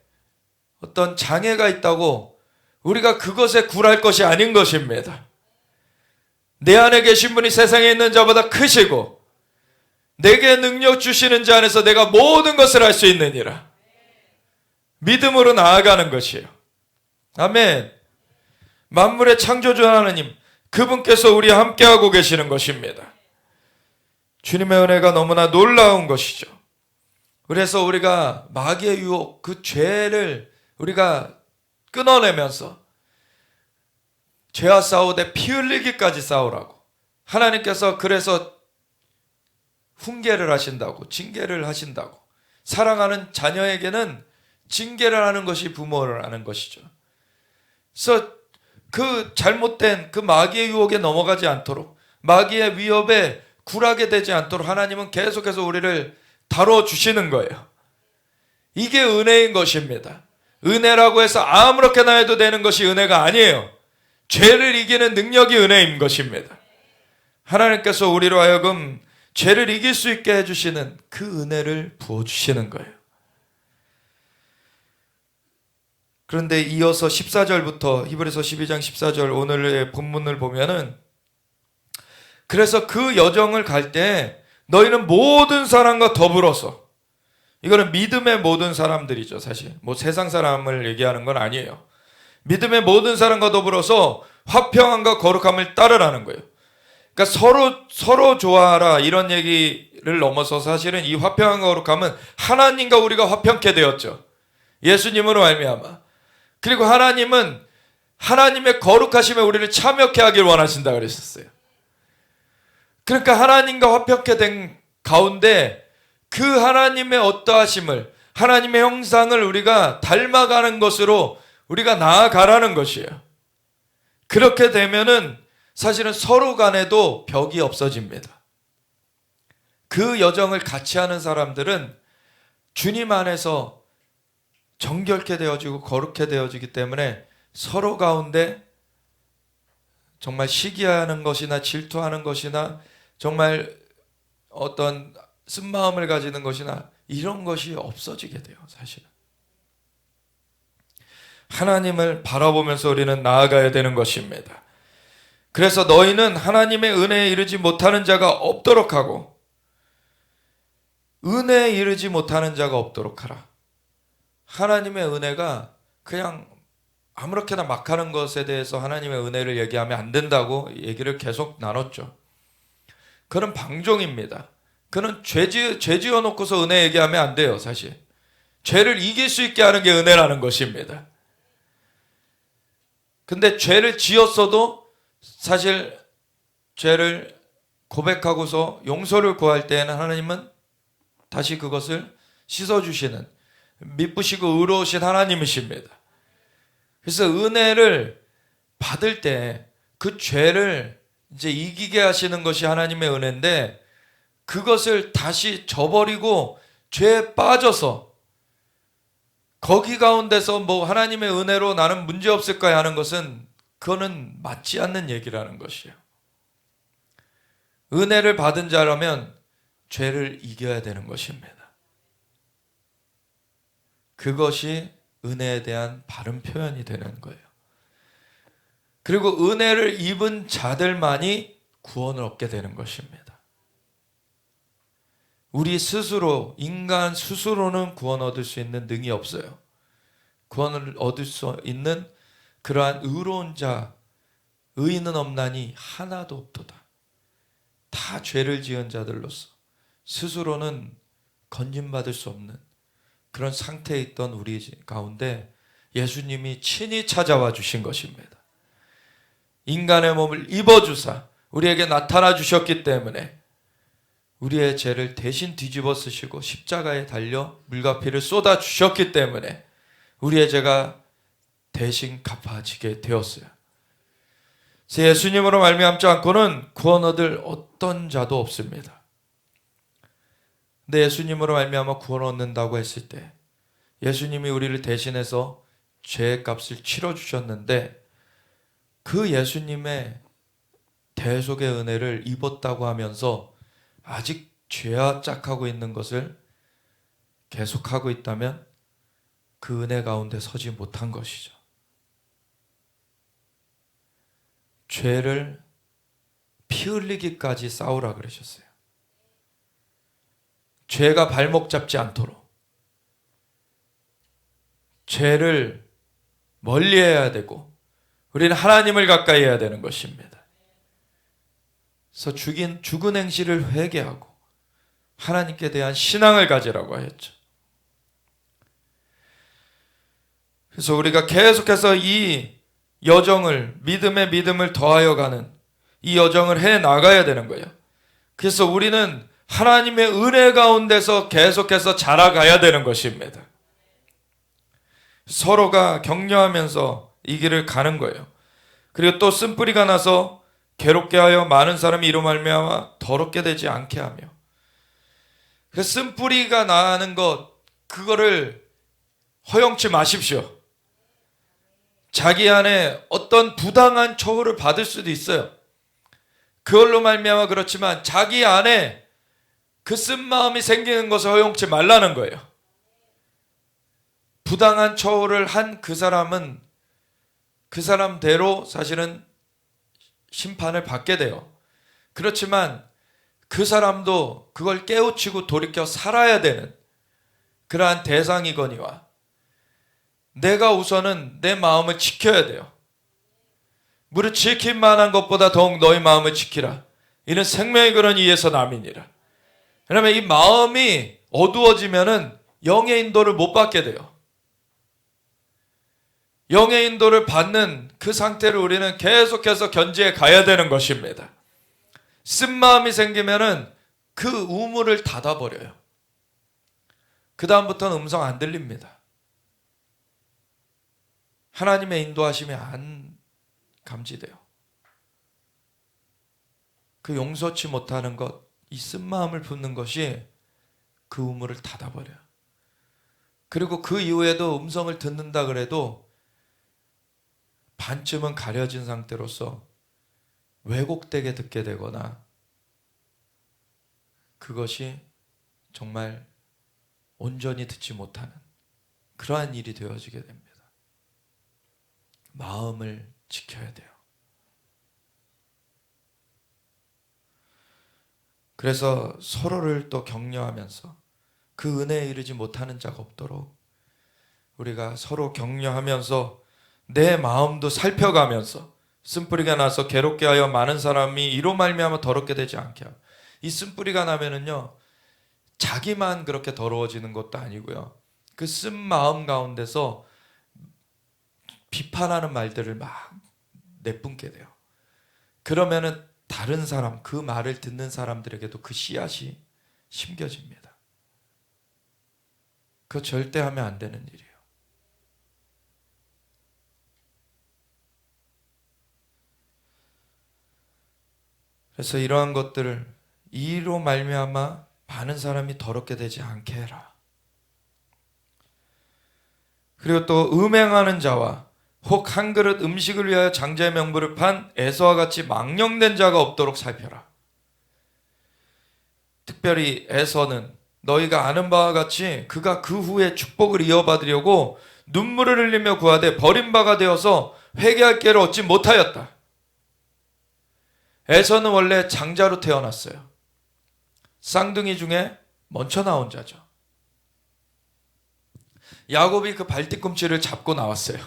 어떤 장애가 있다고 우리가 그것에 굴할 것이 아닌 것입니다. 내 안에 계신 분이 세상에 있는 자보다 크시고 내게 능력 주시는 자 안에서 내가 모든 것을 할 수 있느니라. 믿음으로 나아가는 것이에요. 아멘. 만물의 창조주 하나님, 그분께서 우리와 함께하고 계시는 것입니다. 주님의 은혜가 너무나 놀라운 것이죠. 그래서 우리가 마귀의 유혹, 그 죄를 우리가 끊어내면서 죄와 싸우되 피 흘리기까지 싸우라고 하나님께서 그래서 훈계를 하신다고, 징계를 하신다고. 사랑하는 자녀에게는 징계를 하는 것이 부모를 하는 것이죠. 그래서 그 잘못된 그 마귀의 유혹에 넘어가지 않도록, 마귀의 위협에 굴하게 되지 않도록 하나님은 계속해서 우리를 다뤄주시는 거예요. 이게 은혜인 것입니다. 은혜라고 해서 아무렇게나 해도 되는 것이 은혜가 아니에요. 죄를 이기는 능력이 은혜인 것입니다. 하나님께서 우리로 하여금 죄를 이길 수 있게 해주시는 그 은혜를 부어주시는 거예요. 그런데 이어서 14절부터 히브리서 12장 14절 오늘의 본문을 보면은, 그래서 그 여정을 갈 때 너희는 모든 사람과 더불어서, 이거는 믿음의 모든 사람들이죠. 사실 뭐 세상 사람을 얘기하는 건 아니에요. 믿음의 모든 사람과 더불어서 화평함과 거룩함을 따르라는 거예요. 그러니까 서로 좋아하라 이런 얘기를 넘어서 사실은 이 화평함과 거룩함은 하나님과 우리가 화평케 되었죠. 예수님으로 말미암아. 그리고 하나님은 하나님의 거룩하심에 우리를 참여케 하길 원하신다 그랬었어요. 그러니까 하나님과 화평케 된 가운데 그 하나님의 어떠하심을, 하나님의 형상을 우리가 닮아가는 것으로 우리가 나아가라는 것이에요. 그렇게 되면은 사실은 서로 간에도 벽이 없어집니다. 그 여정을 같이 하는 사람들은 주님 안에서 정결케 되어지고 거룩케 되어지기 때문에 서로 가운데 정말 시기하는 것이나 질투하는 것이나 정말 어떤 쓴마음을 가지는 것이나 이런 것이 없어지게 돼요. 사실은 하나님을 바라보면서 우리는 나아가야 되는 것입니다. 그래서 너희는 하나님의 은혜에 이르지 못하는 자가 없도록 하고, 은혜에 이르지 못하는 자가 없도록 하라. 하나님의 은혜가 그냥 아무렇게나 막 하는 것에 대해서 하나님의 은혜를 얘기하면 안 된다고 얘기를 계속 나눴죠. 그는 방종입니다. 그는 죄 지어 놓고서 은혜 얘기하면 안 돼요. 사실 죄를 이길 수 있게 하는 게 은혜라는 것입니다. 근데 죄를 지었어도 사실 죄를 고백하고서 용서를 구할 때에는 하나님은 다시 그것을 씻어주시는 미쁘시고 의로우신 하나님이십니다. 그래서 은혜를 받을 때 그 죄를 이제 이기게 하시는 것이 하나님의 은혜인데, 그것을 다시 저버리고 죄에 빠져서 거기 가운데서 뭐 하나님의 은혜로 나는 문제 없을 거야 하는 것은, 그거는 맞지 않는 얘기라는 것이에요. 은혜를 받은 자라면 죄를 이겨야 되는 것입니다. 그것이 은혜에 대한 바른 표현이 되는 거예요. 그리고 은혜를 입은 자들만이 구원을 얻게 되는 것입니다. 우리 스스로, 인간 스스로는 구원 얻을 수 있는 능이 없어요. 구원을 얻을 수 있는 그러한 의로운 자, 의인은 없나니 하나도 없도다. 다 죄를 지은 자들로서 스스로는 건진받을 수 없는 그런 상태에 있던 우리 가운데 예수님이 친히 찾아와 주신 것입니다. 인간의 몸을 입어주사 우리에게 나타나 주셨기 때문에 우리의 죄를 대신 뒤집어 쓰시고 십자가에 달려 물과 피를 쏟아 주셨기 때문에 우리의 죄가 대신 갚아지게 되었어요. 예수님으로 말미암지 않고는 구원 얻을 어떤 자도 없습니다. 근데 예수님으로 말미암아 구원 얻는다고 했을 때 예수님이 우리를 대신해서 죄의 값을 치러 주셨는데, 그 예수님의 대속의 은혜를 입었다고 하면서 아직 죄와 짝하고 있는 것을 계속하고 있다면 그 은혜 가운데 서지 못한 것이죠. 죄를 피 흘리기까지 싸우라 그러셨어요. 죄가 발목 잡지 않도록 죄를 멀리해야 되고 우리는 하나님을 가까이 해야 되는 것입니다. 그래서 죽은 행실을 회개하고 하나님께 대한 신앙을 가지라고 하였죠. 그래서 우리가 계속해서 이 여정을, 믿음의 믿음을 더하여 가는 이 여정을 해 나가야 되는 거예요. 그래서 우리는 하나님의 은혜 가운데서 계속해서 자라가야 되는 것입니다. 서로가 격려하면서 이 길을 가는 거예요. 그리고 또 쓴뿌리가 나서 괴롭게 하여 많은 사람이 이로 말미암아 더럽게 되지 않게 하며, 그 쓴뿌리가 나는 것, 그거를 허용치 마십시오. 자기 안에 어떤 부당한 처우를 받을 수도 있어요. 그걸로 말미암아 그렇지만 자기 안에 그 쓴마음이 생기는 것을 허용치 말라는 거예요. 부당한 처우를 한 그 사람은 그 사람대로 사실은 심판을 받게 돼요. 그렇지만 그 사람도 그걸 깨우치고 돌이켜 살아야 되는 그러한 대상이거니와 내가 우선은 내 마음을 지켜야 돼요. 무릇 지킬 만한 것보다 더욱 너희 마음을 지키라. 이는 생명의 근원 이에서 남이니라. 왜냐하면 이 마음이 어두워지면은 영의 인도를 못 받게 돼요. 영의 인도를 받는 그 상태를 우리는 계속해서 견지해 가야 되는 것입니다. 쓴마음이 생기면은 그 우물을 닫아버려요. 그 다음부터는 음성 안 들립니다. 하나님의 인도하심이 안 감지돼요. 그 용서치 못하는 것, 이 쓴마음을 붓는 것이 그 우물을 닫아버려요. 그리고 그 이후에도 음성을 듣는다 그래도 반쯤은 가려진 상태로서 왜곡되게 듣게 되거나 그것이 정말 온전히 듣지 못하는 그러한 일이 되어지게 됩니다. 마음을 지켜야 돼요. 그래서 서로를 또 격려하면서 그 은혜에 이르지 못하는 자가 없도록 우리가 서로 격려하면서 내 마음도 살펴가면서 쓴뿌리가 나서 괴롭게 하여 많은 사람이 이로 말미암아 더럽게 되지 않게 하고, 이 쓴뿌리가 나면은요 자기만 그렇게 더러워지는 것도 아니고요, 그 쓴 마음 가운데서 비판하는 말들을 막 내뿜게 돼요. 그러면은 다른 사람, 그 말을 듣는 사람들에게도 그 씨앗이 심겨집니다. 그거 절대 하면 안 되는 일이에요. 그래서 이러한 것들을 이로 말미암아 많은 사람이 더럽게 되지 않게 해라. 그리고 또 음행하는 자와 혹 한 그릇 음식을 위하여 장자의 명부를 판 에서와 같이 망령된 자가 없도록 살펴라. 특별히 에서는 너희가 아는 바와 같이 그가 그 후에 축복을 이어받으려고 눈물을 흘리며 구하되 버림바가 되어서 회개할 기회를 얻지 못하였다. 에서는 원래 장자로 태어났어요. 쌍둥이 중에 먼저 나온 자죠. 야곱이 그 발뒤꿈치를 잡고 나왔어요.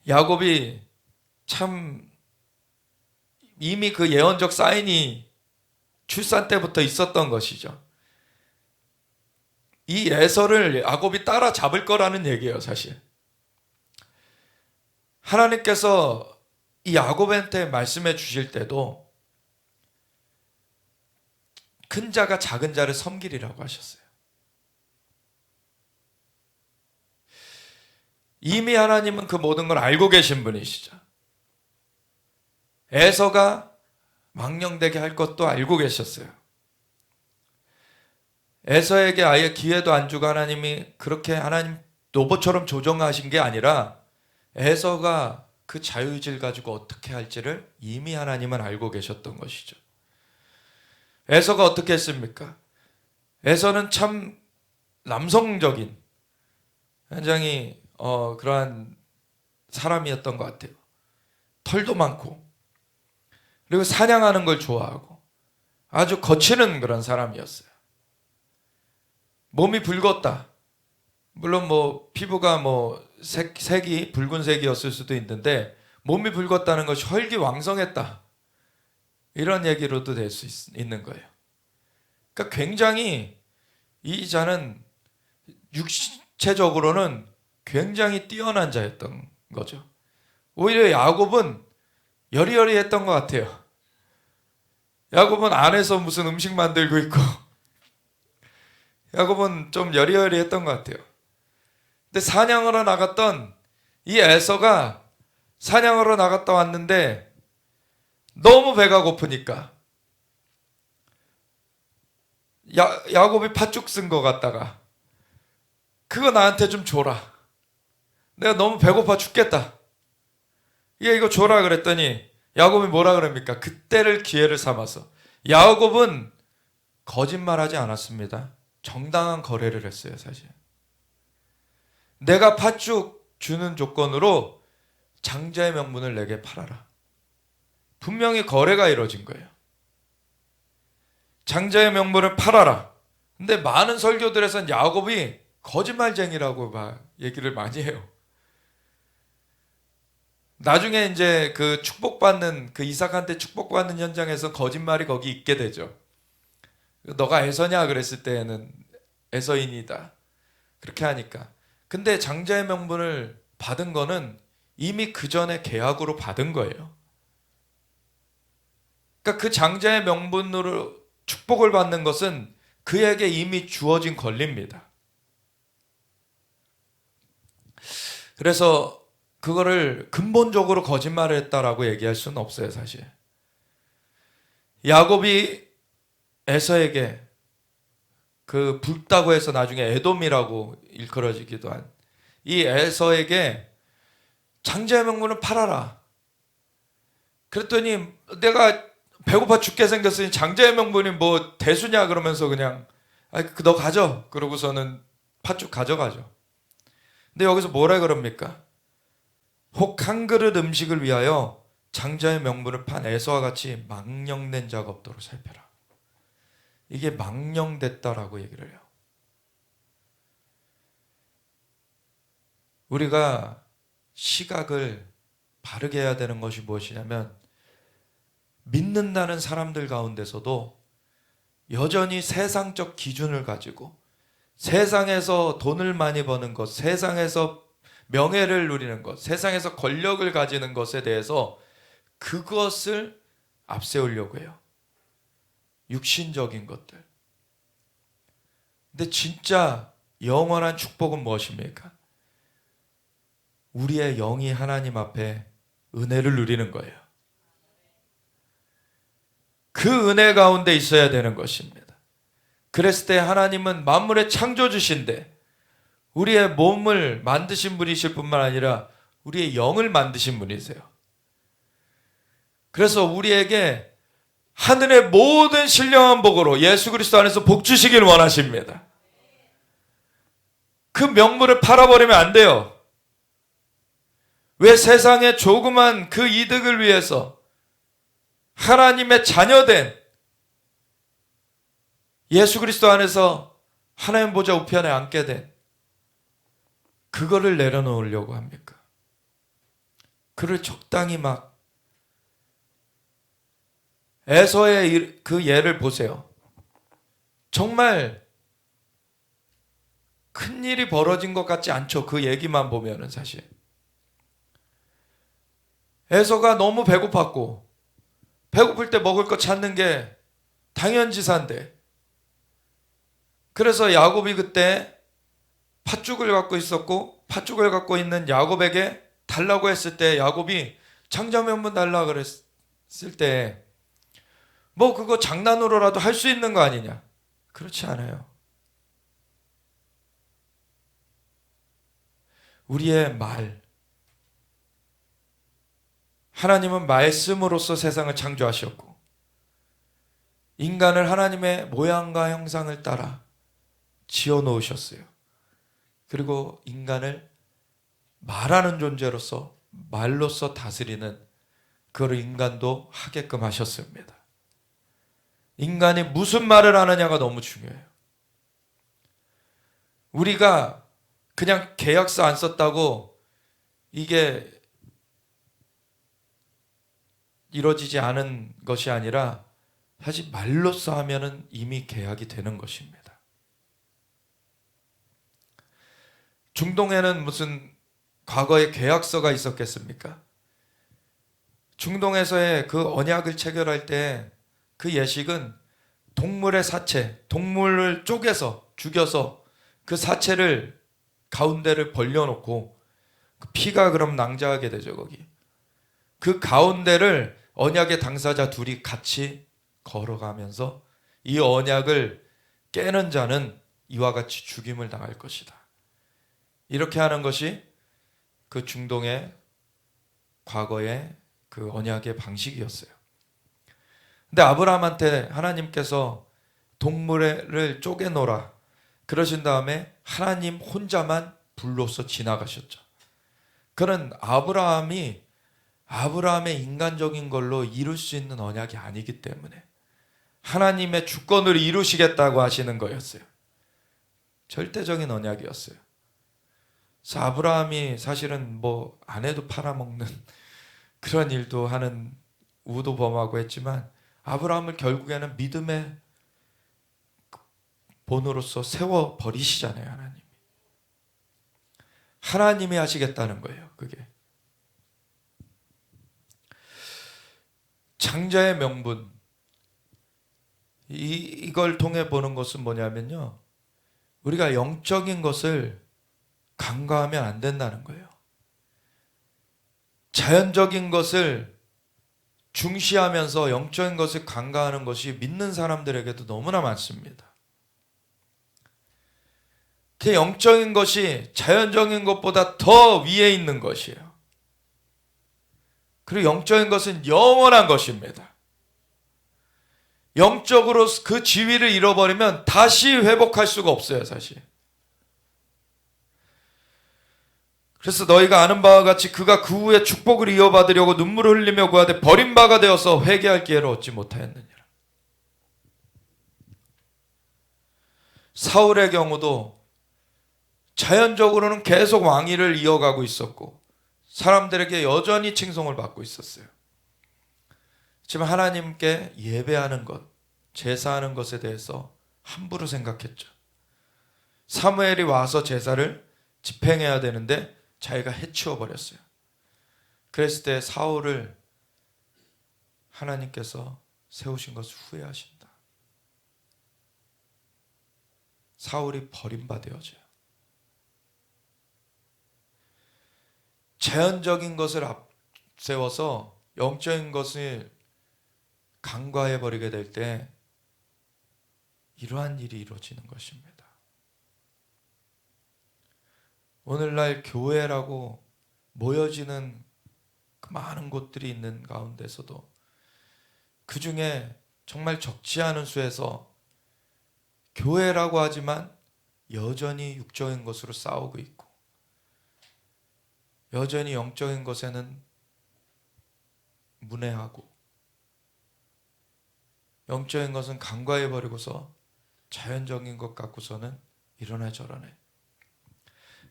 야곱이 참 이미 그 예언적 사인이 출산 때부터 있었던 것이죠. 이 에서를 야곱이 따라잡을 거라는 얘기예요, 사실. 하나님께서 이 야곱한테 말씀해 주실 때도 큰 자가 작은 자를 섬기리라고 하셨어요. 이미 하나님은 그 모든 걸 알고 계신 분이시죠. 에서가 망령되게 할 것도 알고 계셨어요. 에서에게 아예 기회도 안 주고 하나님이 그렇게 하나님 로봇처럼 조정하신 게 아니라 에서가 그 자유의지를 가지고 어떻게 할지를 이미 하나님은 알고 계셨던 것이죠. 에서가 어떻게 했습니까? 에서는 참 남성적인 굉장히 그러한 사람이었던 것 같아요. 털도 많고 그리고 사냥하는 걸 좋아하고 아주 거치는 그런 사람이었어요. 몸이 붉었다. 물론 뭐 피부가 뭐 색이 붉은색이었을 수도 있는데 몸이 붉었다는 것이 혈기왕성했다. 이런 얘기로도 될 수 있는 거예요. 그러니까 굉장히 이 자는 육체적으로는 굉장히 뛰어난 자였던 거죠. 오히려 야곱은 여리여리했던 것 같아요. 야곱은 안에서 무슨 음식 만들고 있고 야곱은 좀 여리여리했던 것 같아요. 근데 사냥하러 나갔던 이 에서가 사냥하러 나갔다 왔는데 너무 배가 고프니까 야곱이 팥죽 쓴 거 갖다가 그거 나한테 좀 줘라. 내가 너무 배고파 죽겠다. 이거 줘라 그랬더니 야곱이 뭐라 그럽니까? 그때를 기회를 삼아서. 야곱은 거짓말하지 않았습니다. 정당한 거래를 했어요, 사실. 내가 팥죽 주는 조건으로 장자의 명분을 내게 팔아라. 분명히 거래가 이루어진 거예요. 장자의 명분을 팔아라. 근데 많은 설교들에서는 야곱이 거짓말쟁이라고 막 얘기를 많이 해요. 나중에 이제 그 축복받는, 그 이삭한테 축복받는 현장에서 거짓말이 거기 있게 되죠. 너가 에서냐 그랬을 때에는 에서인이다. 그렇게 하니까. 근데 장자의 명분을 받은 거는 이미 그 전에 계약으로 받은 거예요. 그러니까 그 장자의 명분으로 축복을 받는 것은 그에게 이미 주어진 권리입니다. 그래서 그거를 근본적으로 거짓말을 했다라고 얘기할 수는 없어요, 사실. 야곱이 에서에게 그 붉다고 해서 나중에 에돔이라고 일컬어지기도 한 이 에서에게 장자의 명분을 팔아라. 그랬더니 내가 배고파 죽게 생겼으니 장자의 명분이 뭐 대수냐 그러면서 그냥 너 가져. 그러고서는 팥죽 가져가죠. 근데 여기서 뭐라 그럽니까? 혹 한 그릇 음식을 위하여 장자의 명분을 판 에서와 같이 망령된 자가 없도록 살펴라. 이게 망령됐다라고 얘기를 해요. 우리가 시각을 바르게 해야 되는 것이 무엇이냐면, 믿는다는 사람들 가운데서도 여전히 세상적 기준을 가지고 세상에서 돈을 많이 버는 것, 세상에서 명예를 누리는 것, 세상에서 권력을 가지는 것에 대해서 그것을 앞세우려고 해요. 육신적인 것들. 근데 진짜 영원한 축복은 무엇입니까? 우리의 영이 하나님 앞에 은혜를 누리는 거예요. 그 은혜 가운데 있어야 되는 것입니다. 그랬을 때 하나님은 만물의 창조주신데 우리의 몸을 만드신 분이실 뿐만 아니라 우리의 영을 만드신 분이세요. 그래서 우리에게 하늘의 모든 신령한 복으로 예수 그리스도 안에서 복 주시길 원하십니다. 그 명물을 팔아버리면 안 돼요. 왜 세상의 조그만 그 이득을 위해서 하나님의 자녀된 예수 그리스도 안에서 하나님 보좌 우편에 앉게 된 그거를 내려놓으려고 합니까? 그를 적당히 막 에서의 그 예를 보세요. 정말 큰일이 벌어진 것 같지 않죠? 그 얘기만 보면은 사실. 에서가 너무 배고팠고 배고플 때 먹을 거 찾는 게 당연지사인데, 그래서 야곱이 그때 팥죽을 갖고 있었고 팥죽을 갖고 있는 야곱에게 달라고 했을 때 야곱이 장자면분 달라 그랬을 때 뭐 그거 장난으로라도 할 수 있는 거 아니냐? 그렇지 않아요. 우리의 말, 하나님은 말씀으로써 세상을 창조하셨고 인간을 하나님의 모양과 형상을 따라 지어 놓으셨어요. 그리고 인간을 말하는 존재로서 말로써 다스리는 그걸 인간도 하게끔 하셨습니다. 인간이 무슨 말을 하느냐가 너무 중요해요. 우리가 그냥 계약서 안 썼다고 이게 이루어지지 않은 것이 아니라 사실 말로써 하면은 이미 계약이 되는 것입니다. 중동에는 무슨 과거에 계약서가 있었겠습니까? 중동에서의 그 언약을 체결할 때 그 예식은 동물의 사체, 동물을 쪼개서 죽여서 그 사체를 가운데를 벌려놓고 그 피가 그럼 낭자하게 되죠. 거기 그 가운데를 언약의 당사자 둘이 같이 걸어가면서 이 언약을 깨는 자는 이와 같이 죽임을 당할 것이다. 이렇게 하는 것이 그 중동의 과거의 그 언약의 방식이었어요. 근데 아브라함한테 하나님께서 동물을 쪼개놓으라 그러신 다음에 하나님 혼자만 불로서 지나가셨죠. 그는 아브라함의 인간적인 걸로 이룰 수 있는 언약이 아니기 때문에 하나님의 주권을 이루시겠다고 하시는 거였어요. 절대적인 언약이었어요. 그래서 아브라함이 사실은 뭐 아내도 팔아먹는 그런 일도 하는 우도 범하고 했지만 아브라함을 결국에는 믿음의 본으로서 세워버리시잖아요. 하나님이 하시겠다는 거예요. 그게 장자의 명분, 이걸 통해 보는 것은 뭐냐면요, 우리가 영적인 것을 간과하면 안 된다는 거예요. 자연적인 것을 중시하면서 영적인 것을 간과하는 것이 믿는 사람들에게도 너무나 많습니다. 그 영적인 것이 자연적인 것보다 더 위에 있는 것이에요. 그리고 영적인 것은 영원한 것입니다. 영적으로 그 지위를 잃어버리면 다시 회복할 수가 없어요, 사실. 그래서 너희가 아는 바와 같이 그가 그 후에 축복을 이어받으려고 눈물을 흘리며 구하되 버린 바가 되어서 회개할 기회를 얻지 못하였느니라. 사울의 경우도 자연적으로는 계속 왕위를 이어가고 있었고 사람들에게 여전히 칭송을 받고 있었어요. 지금 하나님께 예배하는 것, 제사하는 것에 대해서 함부로 생각했죠. 사무엘이 와서 제사를 집행해야 되는데 자기가 해치워 버렸어요. 그랬을 때 사울을 하나님께서 세우신 것을 후회하신다. 사울이 버림받아야죠. 자연적인 것을 앞세워서 영적인 것을 간과해 버리게 될 때 이러한 일이 이루어지는 것입니다. 오늘날 교회라고 모여지는 그 많은 곳들이 있는 가운데서도 그 중에 정말 적지 않은 수에서 교회라고 하지만 여전히 육적인 것으로 싸우고 있고 여전히 영적인 것에는 문외하고 영적인 것은 간과해버리고서 자연적인 것 갖고서는 이러네 저러네.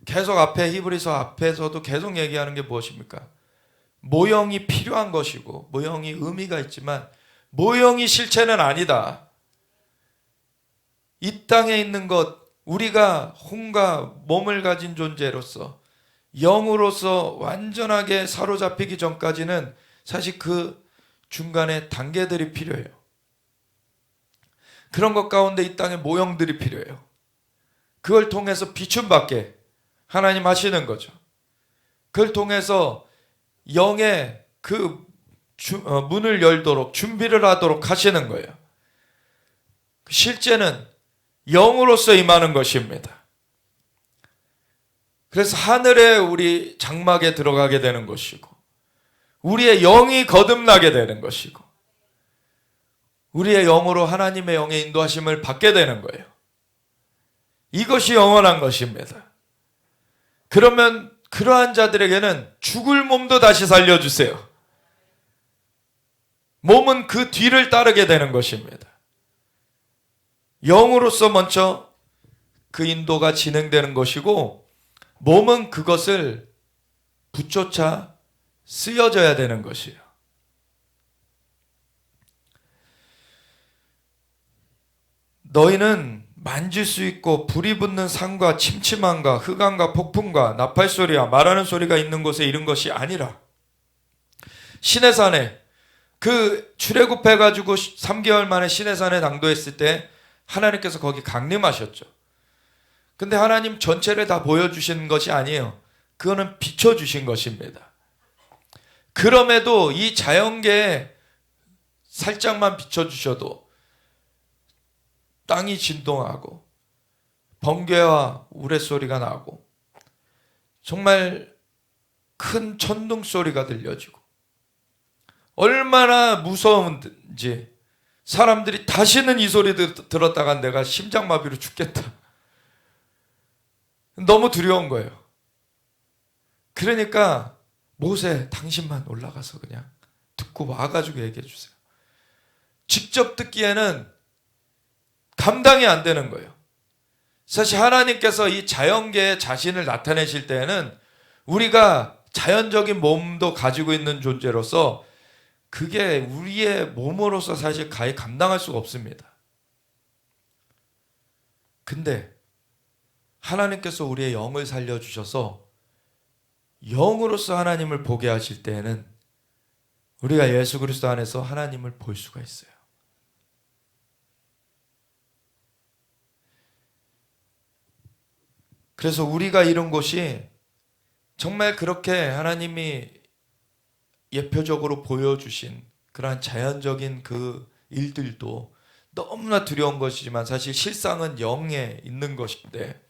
계속 앞에 히브리서 앞에서도 계속 얘기하는 게 무엇입니까? 모형이 필요한 것이고 모형이 의미가 있지만 모형이 실체는 아니다. 이 땅에 있는 것, 우리가 혼과 몸을 가진 존재로서 영으로서 완전하게 사로잡히기 전까지는 사실 그 중간에 단계들이 필요해요. 그런 것 가운데 이 땅에 모형들이 필요해요. 그걸 통해서 비춤받게 하나님 하시는 거죠. 그걸 통해서 영의 그 문을 열도록 준비를 하도록 하시는 거예요. 실제는 영으로서 임하는 것입니다. 그래서 하늘에 우리 장막에 들어가게 되는 것이고 우리의 영이 거듭나게 되는 것이고 우리의 영으로 하나님의 영의 인도하심을 받게 되는 거예요. 이것이 영원한 것입니다. 그러면 그러한 자들에게는 죽을 몸도 다시 살려주세요. 몸은 그 뒤를 따르게 되는 것입니다. 영으로서 먼저 그 인도가 진행되는 것이고 몸은 그것을 붙조차 쓰여져야 되는 것이에요. 너희는 만질 수 있고 불이 붙는 산과 침침함과 흑암과 폭풍과 나팔 소리와 말하는 소리가 있는 곳에 이른 것이 아니라 시내산에 그 출애굽해가지고 3개월 만에 시내산에 당도했을 때 하나님께서 거기 강림하셨죠. 근데 하나님 전체를 다 보여주신 것이 아니에요. 그거는 비춰주신 것입니다. 그럼에도 이 자연계에 살짝만 비춰주셔도 땅이 진동하고 번개와 우레소리가 나고 정말 큰 천둥 소리가 들려지고 얼마나 무서운지 사람들이 다시는 이 소리 들었다가 내가 심장마비로 죽겠다. 너무 두려운 거예요. 그러니까 모세 당신만 올라가서 그냥 듣고 와가지고 얘기해 주세요. 직접 듣기에는 감당이 안 되는 거예요. 사실 하나님께서 이 자연계에 자신을 나타내실 때에는 우리가 자연적인 몸도 가지고 있는 존재로서 그게 우리의 몸으로서 사실 가히 감당할 수가 없습니다. 근데 하나님께서 우리의 영을 살려주셔서 영으로서 하나님을 보게 하실 때에는 우리가 예수 그리스도 안에서 하나님을 볼 수가 있어요. 그래서 우리가 이룬 것이 정말 그렇게 하나님이 예표적으로 보여주신 그러한 자연적인 그 일들도 너무나 두려운 것이지만 사실 실상은 영에 있는 것인데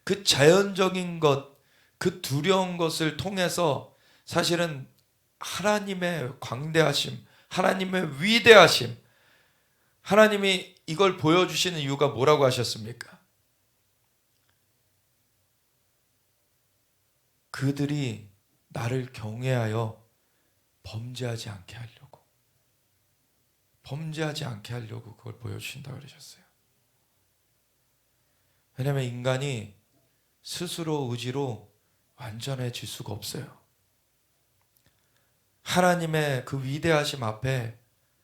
그 자연적인 것, 그 두려운 것을 통해서 사실은 하나님의 광대하심, 하나님의 위대하심, 하나님이 이걸 보여주시는 이유가 뭐라고 하셨습니까? 그들이 나를 경외하여 범죄하지 않게 하려고 그걸 보여주신다고 그러셨어요. 왜냐하면 인간이 스스로 의지로 완전해질 수가 없어요. 하나님의 그 위대하심 앞에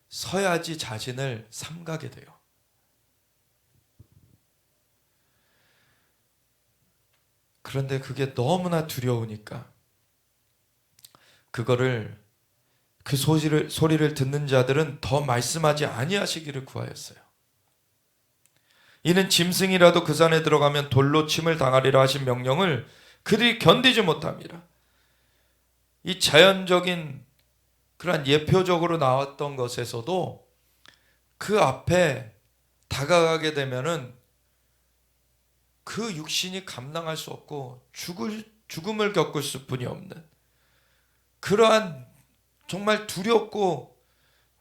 서야지 자신을 삼가게 돼요. 그런데 그게 너무나 두려우니까 그 소리를 듣는 자들은 더 말씀하지 아니하시기를 구하였어요. 이는 짐승이라도 그 산에 들어가면 돌로 침을 당하리라 하신 명령을 그들이 견디지 못합니다. 이 자연적인 그러한 예표적으로 나왔던 것에서도 그 앞에 다가가게 되면은 그 육신이 감당할 수 없고 죽음을 겪을 수뿐이 없는 그러한 정말 두렵고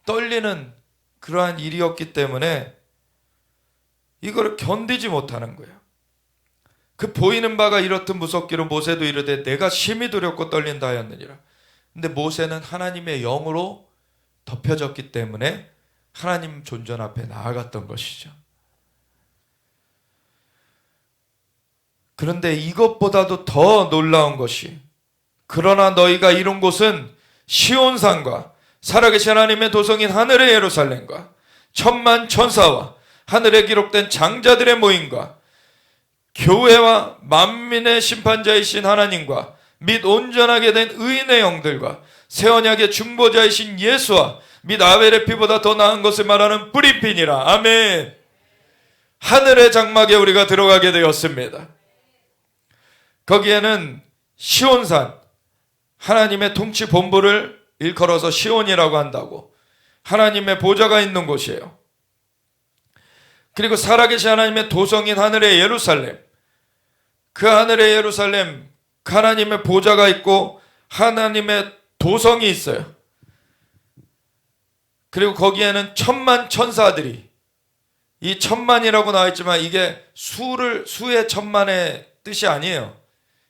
떨리는 그러한 일이었기 때문에 이걸 견디지 못하는 거예요. 그 보이는 바가 이렇듯 무섭기로 모세도 이르되 내가 심히 두렵고 떨린다 하였느니라. 근데 모세는 하나님의 영으로 덮여졌기 때문에 하나님 존전 앞에 나아갔던 것이죠. 그런데 이것보다도 더 놀라운 것이 그러나 너희가 이룬 곳은 시온산과 살아계신 하나님의 도성인 하늘의 예루살렘과 천만 천사와 하늘에 기록된 장자들의 모임과 교회와 만민의 심판자이신 하나님과 및 온전하게 된 의인의 영들과 새 언약의 중보자이신 예수와 및 아벨의 피보다 더 나은 것을 말하는 뿌리핀이라. 아멘. 하늘의 장막에 우리가 들어가게 되었습니다. 거기에는 시온산, 하나님의 통치 본부를 일컬어서 시온이라고 한다고, 하나님의 보좌가 있는 곳이에요. 그리고 살아계신 하나님의 도성인 하늘의 예루살렘, 그 하늘의 예루살렘, 그 하나님의 보좌가 있고 하나님의 도성이 있어요. 그리고 거기에는 천만 천사들이, 이 천만이라고 나와있지만 이게 수의 천만의 뜻이 아니에요.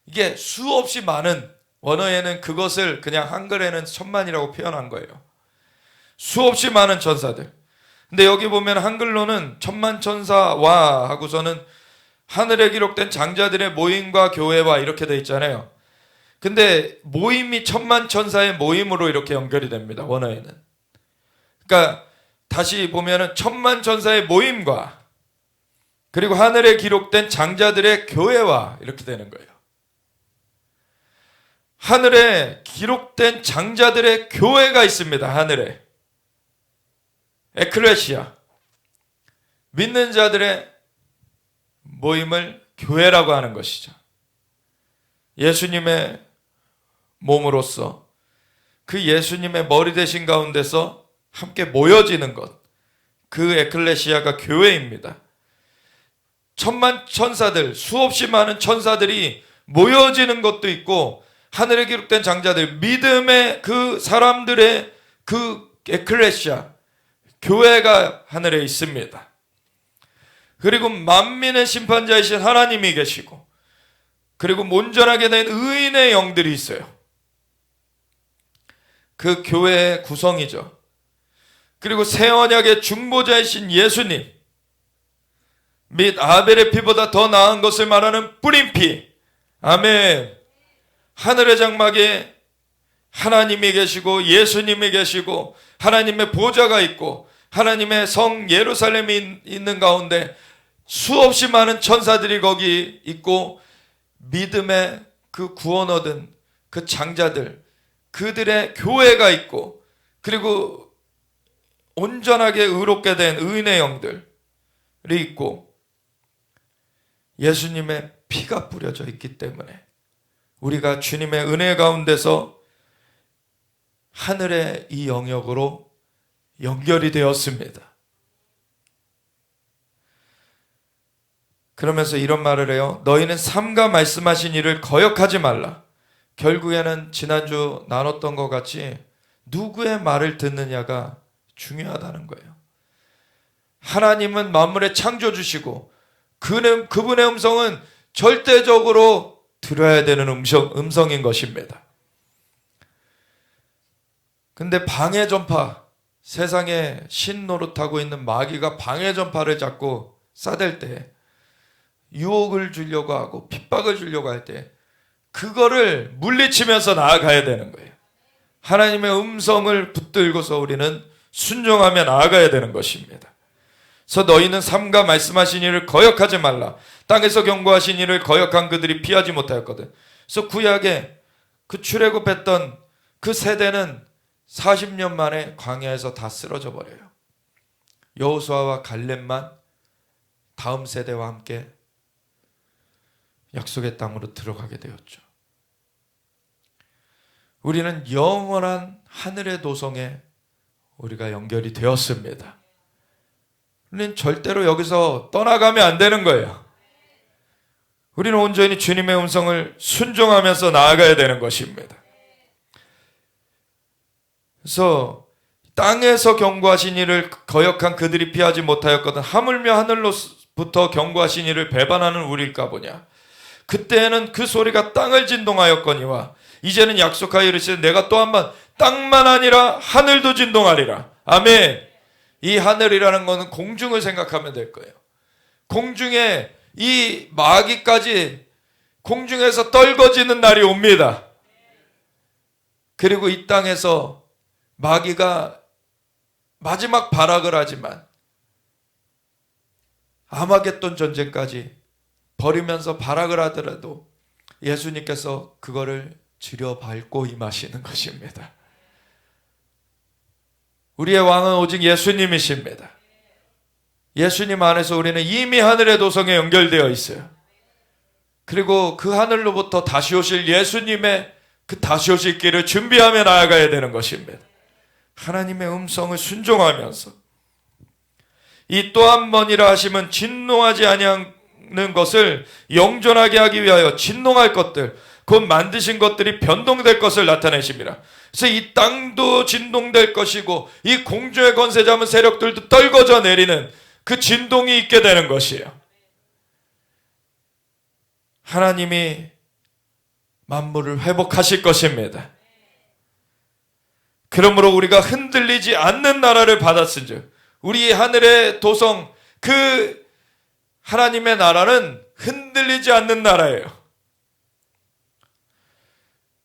이게 수없이 많은, 원어에는 그것을 그냥 한글에는 천만이라고 표현한 거예요. 수없이 많은 천사들. 근데 여기 보면 한글로는 천만 천사와 하고서는 하늘에 기록된 장자들의 모임과 교회와 이렇게 돼 있잖아요. 근데 모임이 천만 천사의 모임으로 이렇게 연결이 됩니다. 원어에는. 그러니까 다시 보면은 천만 천사의 모임과 그리고 하늘에 기록된 장자들의 교회와 이렇게 되는 거예요. 하늘에 기록된 장자들의 교회가 있습니다. 하늘에. 에클레시아. 믿는 자들의 모임을 교회라고 하는 것이죠. 예수님의 몸으로서 그 예수님의 머리 되신 가운데서 함께 모여지는 것, 그 에클레시아가 교회입니다. 천만 천사들, 수없이 많은 천사들이 모여지는 것도 있고 하늘에 기록된 장자들, 믿음의 그 사람들의 그 에클레시아, 교회가 하늘에 있습니다. 그리고 만민의 심판자이신 하나님이 계시고 그리고 온전하게 된 의인의 영들이 있어요. 그 교회의 구성이죠. 그리고 새 언약의 중보자이신 예수님 및 아벨의 피보다 더 나은 것을 말하는 뿌린 피. 아멘. 하늘의 장막에 하나님이 계시고 예수님이 계시고 하나님의 보좌가 있고 하나님의 성 예루살렘이 있는 가운데 수없이 많은 천사들이 거기 있고 믿음의 그 구원 얻은 그 장자들, 그들의 교회가 있고 그리고 온전하게 의롭게 된 의인의 영들이 있고 예수님의 피가 뿌려져 있기 때문에 우리가 주님의 은혜 가운데서 하늘의 이 영역으로 연결이 되었습니다. 그러면서 이런 말을 해요. 너희는 삼가 말씀하신 일을 거역하지 말라. 결국에는 지난주 나눴던 것 같이 누구의 말을 듣느냐가 중요하다는 거예요. 하나님은 만물의 창조주시고 그분의 음성은 절대적으로 들어야 되는 음성인 것입니다. 근데 방해 전파, 세상에 신 노릇하고 있는 마귀가 방해 전파를 잡고 싸댈 때 유혹을 주려고 하고 핍박을 주려고 할 때 그거를 물리치면서 나아가야 되는 거예요. 하나님의 음성을 붙들고서 우리는 순종하며 나아가야 되는 것입니다. 그래서 너희는 삼가 말씀하신 이를 거역하지 말라. 땅에서 경고하신 이를 거역한 그들이 피하지 못하였거든. 그래서 구약에 그 출애굽했던 그 세대는 40년 만에 광야에서 다 쓰러져 버려요. 여호수아와 갈렙만 다음 세대와 함께 약속의 땅으로 들어가게 되었죠. 우리는 영원한 하늘의 도성에 우리가 연결이 되었습니다. 우리는 절대로 여기서 떠나가면 안 되는 거예요. 우리는 온전히 주님의 음성을 순종하면서 나아가야 되는 것입니다. 그래서 땅에서 경고하신 이를 거역한 그들이 피하지 못하였거든 하물며 하늘로부터 경고하신 이를 배반하는 우리일까 보냐. 그때에는 그 소리가 땅을 진동하였거니와 이제는 약속하여 이르시되 내가 또 한번 땅만 아니라 하늘도 진동하리라. 아멘. 이 하늘이라는 것은 공중을 생각하면 될 거예요. 공중에 이 마귀까지 공중에서 떨궈지는 날이 옵니다. 그리고 이 땅에서 마귀가 마지막 발악을 하지만 아마겟돈 전쟁까지 벌이면서 발악을 하더라도 예수님께서 그거를 지려밟고 임하시는 것입니다. 우리의 왕은 오직 예수님이십니다. 예수님 안에서 우리는 이미 하늘의 도성에 연결되어 있어요. 그리고 그 하늘로부터 다시 오실 예수님의 그 다시 오실 길을 준비하며 나아가야 되는 것입니다. 하나님의 음성을 순종하면서 이 또 한 번이라 하심은 진노하지 아니하는 것을 영존하게 하기 위하여 진노할 것들 곧 만드신 것들이 변동될 것을 나타내십니다. 그래서 이 땅도 진동될 것이고 이 공중의 권세 잡은 세력들도 떨궈져 내리는 그 진동이 있게 되는 것이에요. 하나님이 만물을 회복하실 것입니다. 그러므로 우리가 흔들리지 않는 나라를 받았은즉 우리 하늘의 도성 그 하나님의 나라는 흔들리지 않는 나라예요.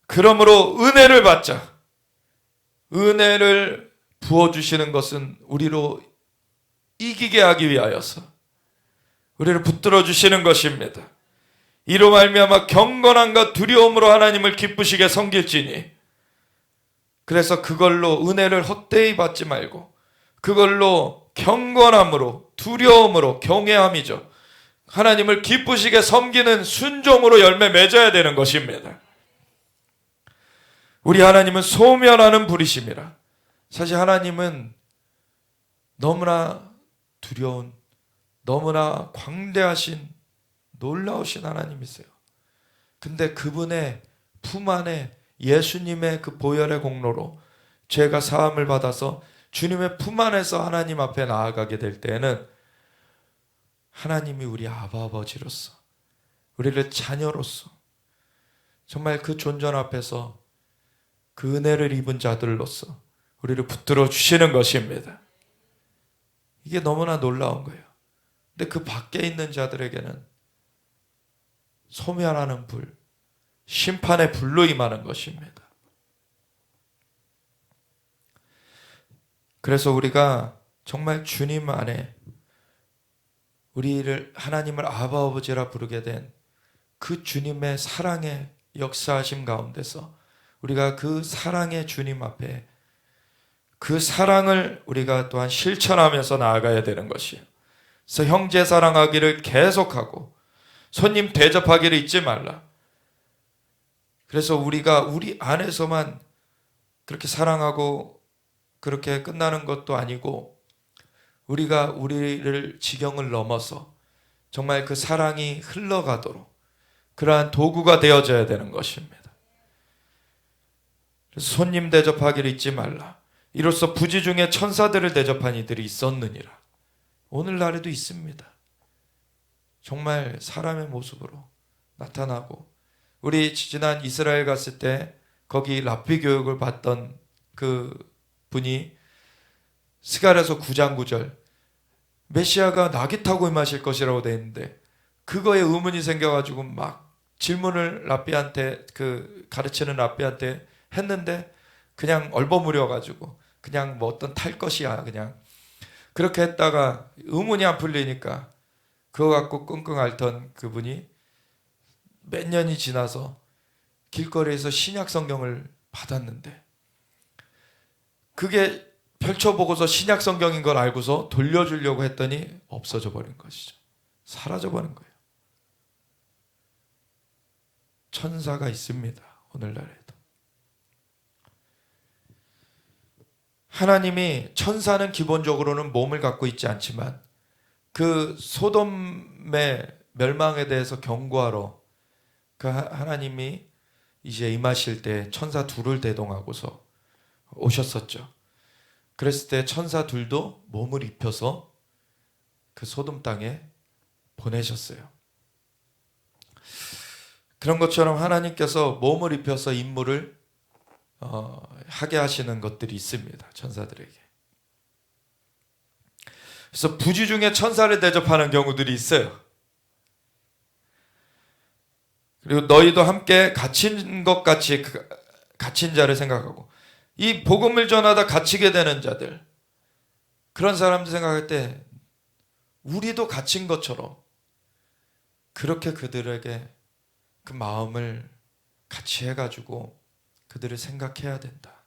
그러므로 은혜를 받자. 은혜를 부어주시는 것은 우리로 이기게 하기 위하여서 우리를 붙들어 주시는 것입니다. 이로 말미암아 경건함과 두려움으로 하나님을 기쁘시게 섬길지니 그래서 그걸로 은혜를 헛되이 받지 말고 그걸로 경건함으로 두려움으로 경외함이죠. 하나님을 기쁘시게 섬기는 순종으로 열매 맺어야 되는 것입니다. 우리 하나님은 소멸하는 불이심이라. 사실 하나님은 너무나 두려운 너무나 광대하신 놀라우신 하나님이세요. 근데 그분의 품 안에 예수님의 그 보혈의 공로로 죄가 사함을 받아서 주님의 품 안에서 하나님 앞에 나아가게 될 때에는 하나님이 우리 아버지로서 우리를 자녀로서 정말 그 존전 앞에서 그 은혜를 입은 자들로서 우리를 붙들어 주시는 것입니다. 이게 너무나 놀라운 거예요. 근데 그 밖에 있는 자들에게는 소멸하는 불, 심판의 불로 임하는 것입니다. 그래서 우리가 정말 주님 안에 우리를 하나님을 아버지라 부르게 된 그 주님의 사랑의 역사하심 가운데서 우리가 그 사랑의 주님 앞에 그 사랑을 우리가 또한 실천하면서 나아가야 되는 것이에요. 그래서 형제 사랑하기를 계속하고 손님 대접하기를 잊지 말라. 그래서 우리가 우리 안에서만 그렇게 사랑하고 그렇게 끝나는 것도 아니고 우리가 우리를 지경을 넘어서 정말 그 사랑이 흘러가도록 그러한 도구가 되어져야 되는 것입니다. 그래서 손님 대접하기를 잊지 말라. 이로써 부지 중에 천사들을 대접한 이들이 있었느니라. 오늘날에도 있습니다. 정말 사람의 모습으로 나타나고 우리 지난 이스라엘 갔을 때 거기 랍비 교육을 받던 그 분이 스가랴서 9장 9절 메시아가 나귀 타고 임하실 것이라고 되어 있는데 그거에 의문이 생겨가지고 막 질문을 랍비한테 가르치는 랍비한테 했는데 그냥 얼버무려가지고 그냥 뭐 어떤 탈 것이야 그냥 그렇게 했다가 의문이 안 풀리니까 그거 갖고 끙끙 앓던 그분이 몇 년이 지나서 길거리에서 신약 성경을 받았는데 그게 펼쳐보고서 신약 성경인 걸 알고서 돌려주려고 했더니 없어져 버린 것이죠. 사라져 버린 거예요. 천사가 있습니다. 오늘날에도. 하나님이 천사는 기본적으로는 몸을 갖고 있지 않지만 그 소돔의 멸망에 대해서 경고하러 그 하나님이 이제 임하실 때 천사 둘을 대동하고서 오셨었죠. 그랬을 때 천사 둘도 몸을 입혀서 그 소돔 땅에 보내셨어요. 그런 것처럼 하나님께서 몸을 입혀서 임무를 하게 하시는 것들이 있습니다. 천사들에게. 그래서 부지 중에 천사를 대접하는 경우들이 있어요. 그리고 너희도 함께 갇힌 것 같이 갇힌 자를 생각하고 이 복음을 전하다 갇히게 되는 자들 그런 사람들 생각할 때 우리도 갇힌 것처럼 그렇게 그들에게 그 마음을 같이 해가지고 그들을 생각해야 된다.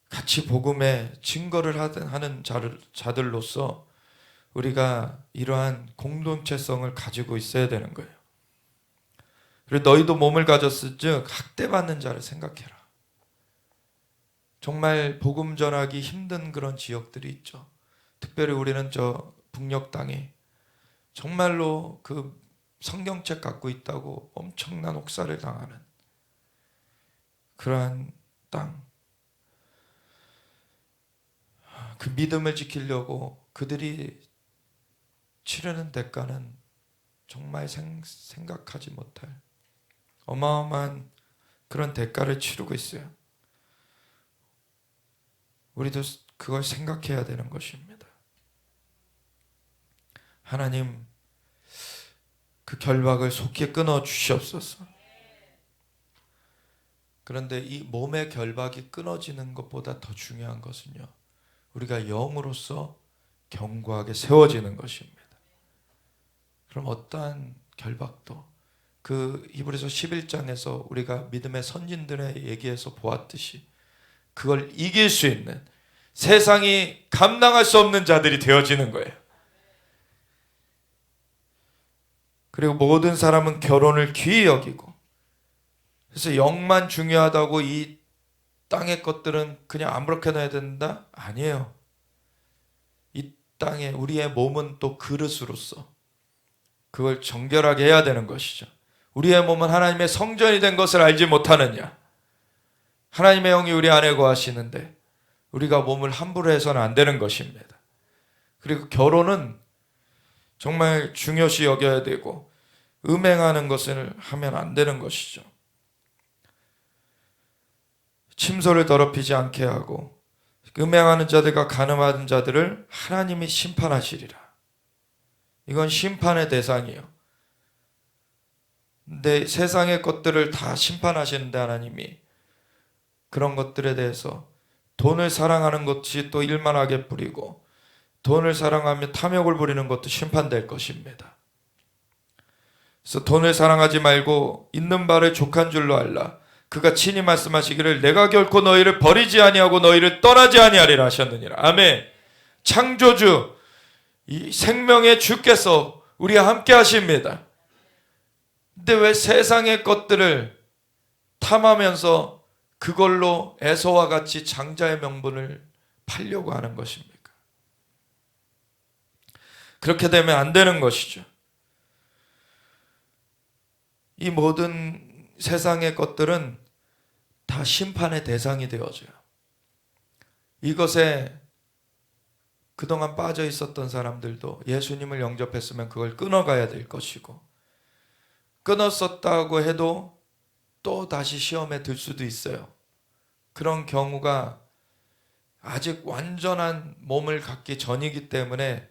같이 복음의 증거를 하는 자들로서 우리가 이러한 공동체성을 가지고 있어야 되는 거예요. 그리고 너희도 몸을 가졌을즉 학대받는 자를 생각해라. 정말 복음 전하기 힘든 그런 지역들이 있죠. 특별히 우리는 저 북녘 땅에 정말로 그 성경책 갖고 있다고 엄청난 혹사를 당하는 그러한 땅. 그 믿음을 지키려고 그들이 치르는 대가는 정말 생각하지 못할 어마어마한 그런 대가를 치르고 있어요. 우리도 그걸 생각해야 되는 것입니다. 하나님 그 결박을 속히 끊어 주시옵소서. 그런데 이 몸의 결박이 끊어지는 것보다 더 중요한 것은요, 우리가 영으로서 견고하게 세워지는 것입니다. 그럼 어떠한 결박도 그 히브리서 11장에서 우리가 믿음의 선진들의 얘기에서 보았듯이 그걸 이길 수 있는 세상이 감당할 수 없는 자들이 되어지는 거예요. 그리고 모든 사람은 결혼을 귀히 여기고 그래서 영만 중요하다고 이 땅의 것들은 그냥 아무렇게나 해야 된다? 아니에요. 이 땅에 우리의 몸은 또 그릇으로서 그걸 정결하게 해야 되는 것이죠. 우리의 몸은 하나님의 성전이 된 것을 알지 못하느냐. 하나님의 영이 우리 안에 거하시는데 우리가 몸을 함부로 해서는 안 되는 것입니다. 그리고 결혼은 정말 중요시 여겨야 되고 음행하는 것을 하면 안 되는 것이죠. 침소를 더럽히지 않게 하고 음행하는 자들과 간음하는 자들을 하나님이 심판하시리라. 이건 심판의 대상이에요. 근데 세상의 것들을 다 심판하시는데 하나님이 그런 것들에 대해서 돈을 사랑하는 것이 또 일만하게 부리고 돈을 사랑하며 탐욕을 부리는 것도 심판될 것입니다. 그래서 돈을 사랑하지 말고 있는 바를 족한 줄로 알라. 그가 친히 말씀하시기를 내가 결코 너희를 버리지 아니하고 너희를 떠나지 아니하리라 하셨느니라. 아멘. 창조주 이 생명의 주께서 우리와 함께 하십니다. 근데 왜 세상의 것들을 탐하면서 그걸로 에서와 같이 장자의 명분을 팔려고 하는 것입니까? 그렇게 되면 안 되는 것이죠. 이 모든 세상의 것들은 다 심판의 대상이 되어져요. 이것에 그동안 빠져 있었던 사람들도 예수님을 영접했으면 그걸 끊어가야 될 것이고 끊었었다고 해도 또 다시 시험에 들 수도 있어요. 그런 경우가 아직 완전한 몸을 갖기 전이기 때문에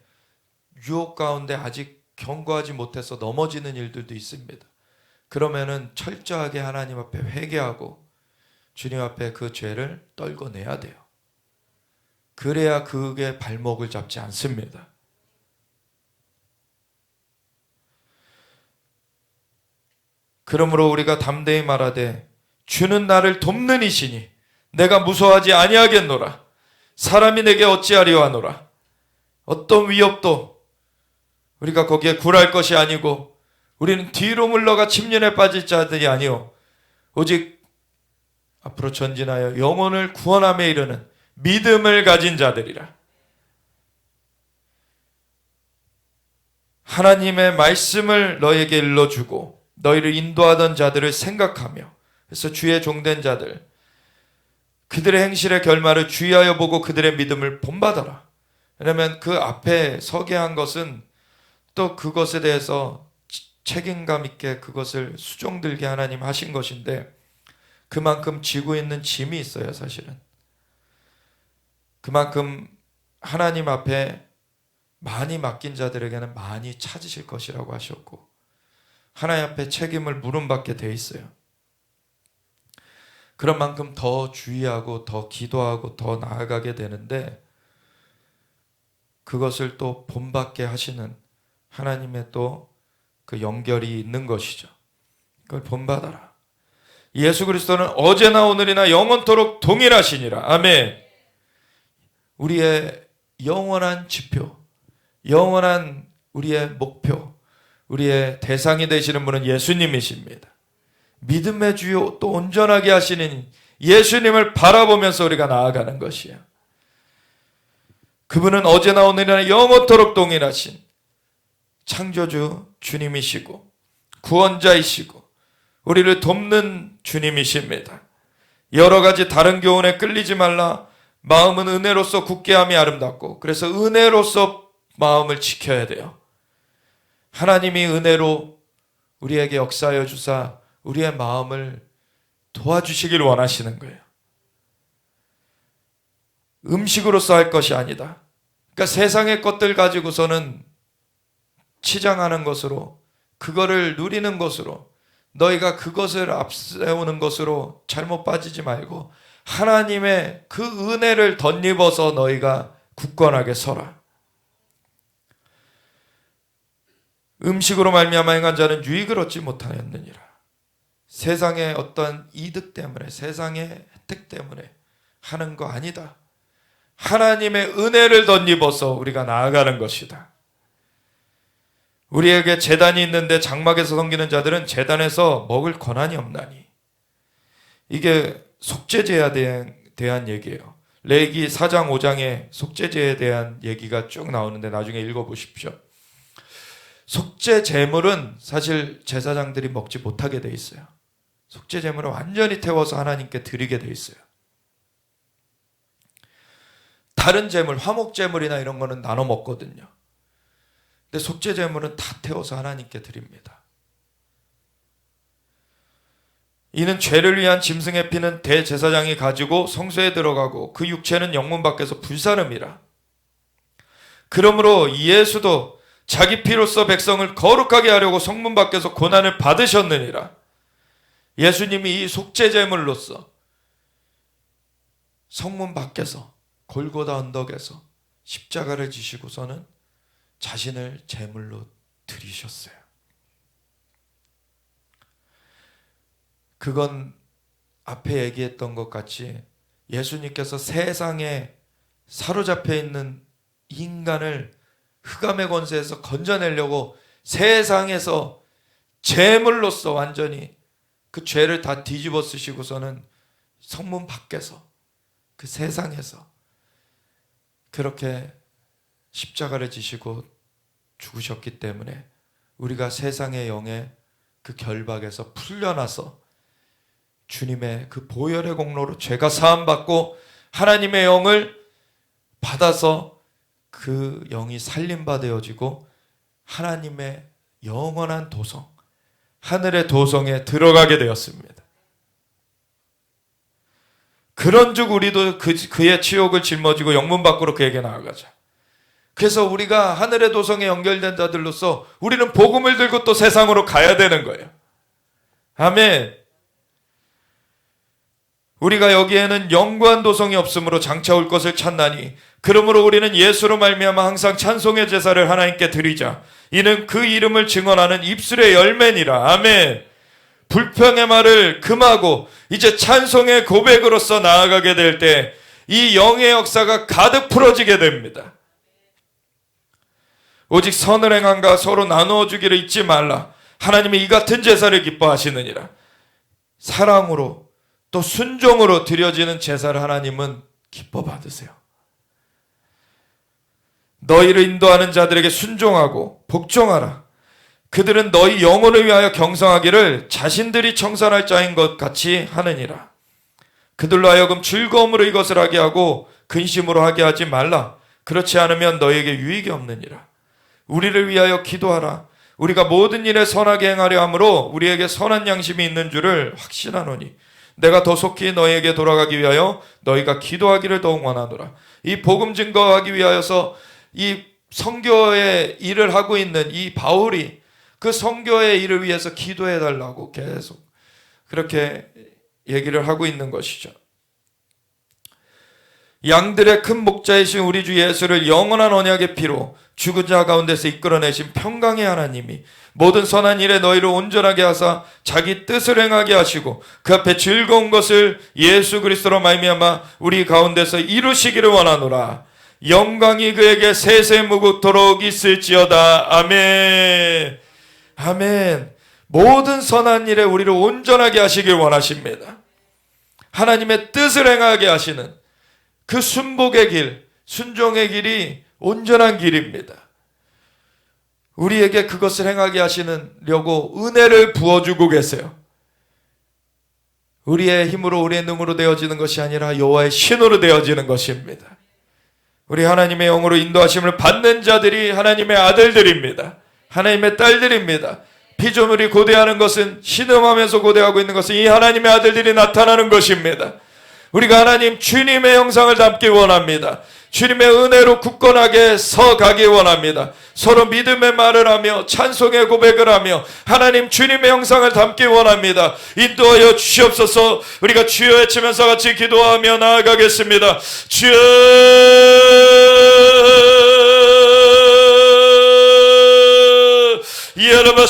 유혹 가운데 아직 경고하지 못해서 넘어지는 일들도 있습니다. 그러면은 철저하게 하나님 앞에 회개하고 주님 앞에 그 죄를 떨궈내야 돼요. 그래야 그게 발목을 잡지 않습니다. 그러므로 우리가 담대히 말하되 주는 나를 돕는 이시니 내가 무서워하지 아니하겠노라. 사람이 내게 어찌하리요 하노라. 어떤 위협도 우리가 거기에 굴할 것이 아니고 우리는 뒤로 물러가 침륜에 빠질 자들이 아니요 오직 앞으로 전진하여 영혼을 구원함에 이르는 믿음을 가진 자들이라. 하나님의 말씀을 너에게 일러주고 너희를 인도하던 자들을 생각하며, 그래서 주의 종된 자들 그들의 행실의 결말을 주의하여 보고 그들의 믿음을 본받아라. 왜냐하면 그 앞에 서게 한 것은 또 그것에 대해서 책임감 있게 그것을 수종들게 하나님 하신 것인데 그만큼 지고 있는 짐이 있어요. 사실은 그만큼 하나님 앞에 많이 맡긴 자들에게는 많이 찾으실 것이라고 하셨고 하나님 앞에 책임을 물음받게 돼 있어요. 그런 만큼 더 주의하고 더 기도하고 더 나아가게 되는데 그것을 또 본받게 하시는 하나님의 또 그 연결이 있는 것이죠. 그걸 본받아라. 예수 그리스도는 어제나 오늘이나 영원토록 동일하시니라. 아멘. 우리의 영원한 지표, 영원한 우리의 목표, 우리의 대상이 되시는 분은 예수님이십니다. 믿음의 주요 또 온전하게 하시는 예수님을 바라보면서 우리가 나아가는 것이에요. 그분은 어제나 오늘이나 영원토록 동일하신 창조주 주님이시고 구원자이시고 우리를 돕는 주님이십니다. 여러 가지 다른 교훈에 끌리지 말라. 마음은 은혜로서 굳게 함이 아름답고 그래서 은혜로서 마음을 지켜야 돼요. 하나님이 은혜로 우리에게 역사하여 주사 우리의 마음을 도와주시길 원하시는 거예요. 음식으로서 할 것이 아니다. 그러니까 세상의 것들 가지고서는 치장하는 것으로 그거를 누리는 것으로 너희가 그것을 앞세우는 것으로 잘못 빠지지 말고 하나님의 그 은혜를 덧입어서 너희가 굳건하게 서라. 음식으로 말미암아 행한 자는 유익을 얻지 못하였느니라. 세상의 어떤 이득 때문에 세상의 혜택 때문에 하는 거 아니다. 하나님의 은혜를 덧입어서 우리가 나아가는 것이다. 우리에게 제단이 있는데 장막에서 섬기는 자들은 제단에서 먹을 권한이 없나니. 이게 속죄제에 대한 얘기예요. 레위기 4장 5장에 속죄제에 대한 얘기가 쭉 나오는데 나중에 읽어보십시오. 속죄 제물은 사실 제사장들이 먹지 못하게 돼 있어요. 속죄 제물은 완전히 태워서 하나님께 드리게 돼 있어요. 다른 제물, 화목 제물이나 이런 거는 나눠 먹거든요. 근데 속죄 제물은 다 태워서 하나님께 드립니다. 이는 죄를 위한 짐승의 피는 대제사장이 가지고 성소에 들어가고 그 육체는 영문 밖에서 불사름이라. 그러므로 예수도 자기 피로써 백성을 거룩하게 하려고 성문 밖에서 고난을 받으셨느니라. 예수님이 이 속죄 제물로서 성문 밖에서 골고다 언덕에서 십자가를 지시고서는 자신을 제물로 드리셨어요. 그건 앞에 얘기했던 것 같이 예수님께서 세상에 사로잡혀 있는 인간을 흑암의 권세에서 건져내려고 세상에서 제물로서 완전히 그 죄를 다 뒤집어 쓰시고서는 성문 밖에서 그 세상에서 그렇게 십자가를 지시고 죽으셨기 때문에 우리가 세상의 영의 그 결박에서 풀려나서 주님의 그 보혈의 공로로 죄가 사함받고 하나님의 영을 받아서 그 영이 살림받아지고 하나님의 영원한 도성, 하늘의 도성에 들어가게 되었습니다. 그런즉 우리도 그의 치욕을 짊어지고 영문 밖으로 그에게 나아가자. 그래서 우리가 하늘의 도성에 연결된 자들로서 우리는 복음을 들고 또 세상으로 가야 되는 거예요. 아멘. 우리가 여기에는 영구한 도성이 없으므로 장차 올 것을 찾나니 그러므로 우리는 예수로 말미암아 항상 찬송의 제사를 하나님께 드리자. 이는 그 이름을 증언하는 입술의 열매니라. 아멘. 불평의 말을 금하고 이제 찬송의 고백으로서 나아가게 될 때 이 영의 역사가 가득 풀어지게 됩니다. 오직 선을 행함과 서로 나누어 주기를 잊지 말라. 하나님이 이 같은 제사를 기뻐하시느니라. 사랑으로 또 순종으로 드려지는 제사를 하나님은 기뻐 받으세요. 너희를 인도하는 자들에게 순종하고 복종하라. 그들은 너희 영혼을 위하여 경성하기를 자신들이 청산할 자인 것 같이 하느니라. 그들로 하여금 즐거움으로 이것을 하게 하고 근심으로 하게 하지 말라. 그렇지 않으면 너희에게 유익이 없느니라. 우리를 위하여 기도하라. 우리가 모든 일에 선하게 행하려 함으로 우리에게 선한 양심이 있는 줄을 확신하노니 내가 더 속히 너희에게 돌아가기 위하여 너희가 기도하기를 더욱 원하노라. 이 복음 증거하기 위하여서 이 선교의 일을 하고 있는 이 바울이 그 선교의 일을 위해서 기도해 달라고 계속 그렇게 얘기를 하고 있는 것이죠. 양들의 큰 목자이신 우리 주 예수를 영원한 언약의 피로 죽은 자 가운데서 이끌어내신 평강의 하나님이 모든 선한 일에 너희를 온전하게 하사 자기 뜻을 행하게 하시고 그 앞에 즐거운 것을 예수 그리스도로 말미암아 우리 가운데서 이루시기를 원하노라. 영광이 그에게 세세무국토록 있을지어다. 아멘. 아멘. 모든 선한 일에 우리를 온전하게 하시길 원하십니다. 하나님의 뜻을 행하게 하시는 그 순복의 길, 순종의 길이 온전한 길입니다. 우리에게 그것을 행하게 하시려고 은혜를 부어주고 계세요. 우리의 힘으로 우리의 능으로 되어지는 것이 아니라 여호와의 신으로 되어지는 것입니다. 우리 하나님의 영으로 인도하심을 받는 자들이 하나님의 아들들입니다. 하나님의 딸들입니다. 피조물이 고대하는 것은 신음하면서 고대하고 있는 것은 이 하나님의 아들들이 나타나는 것입니다. 우리가 하나님 주님의 형상을 담기 원합니다. 주님의 은혜로 굳건하게 서가기 원합니다. 서로 믿음의 말을 하며 찬송의 고백을 하며 하나님 주님의 형상을 담기 원합니다. 인도하여 주시옵소서. 우리가 주여 외치면서 같이 기도하며 나아가겠습니다. 주여 여러분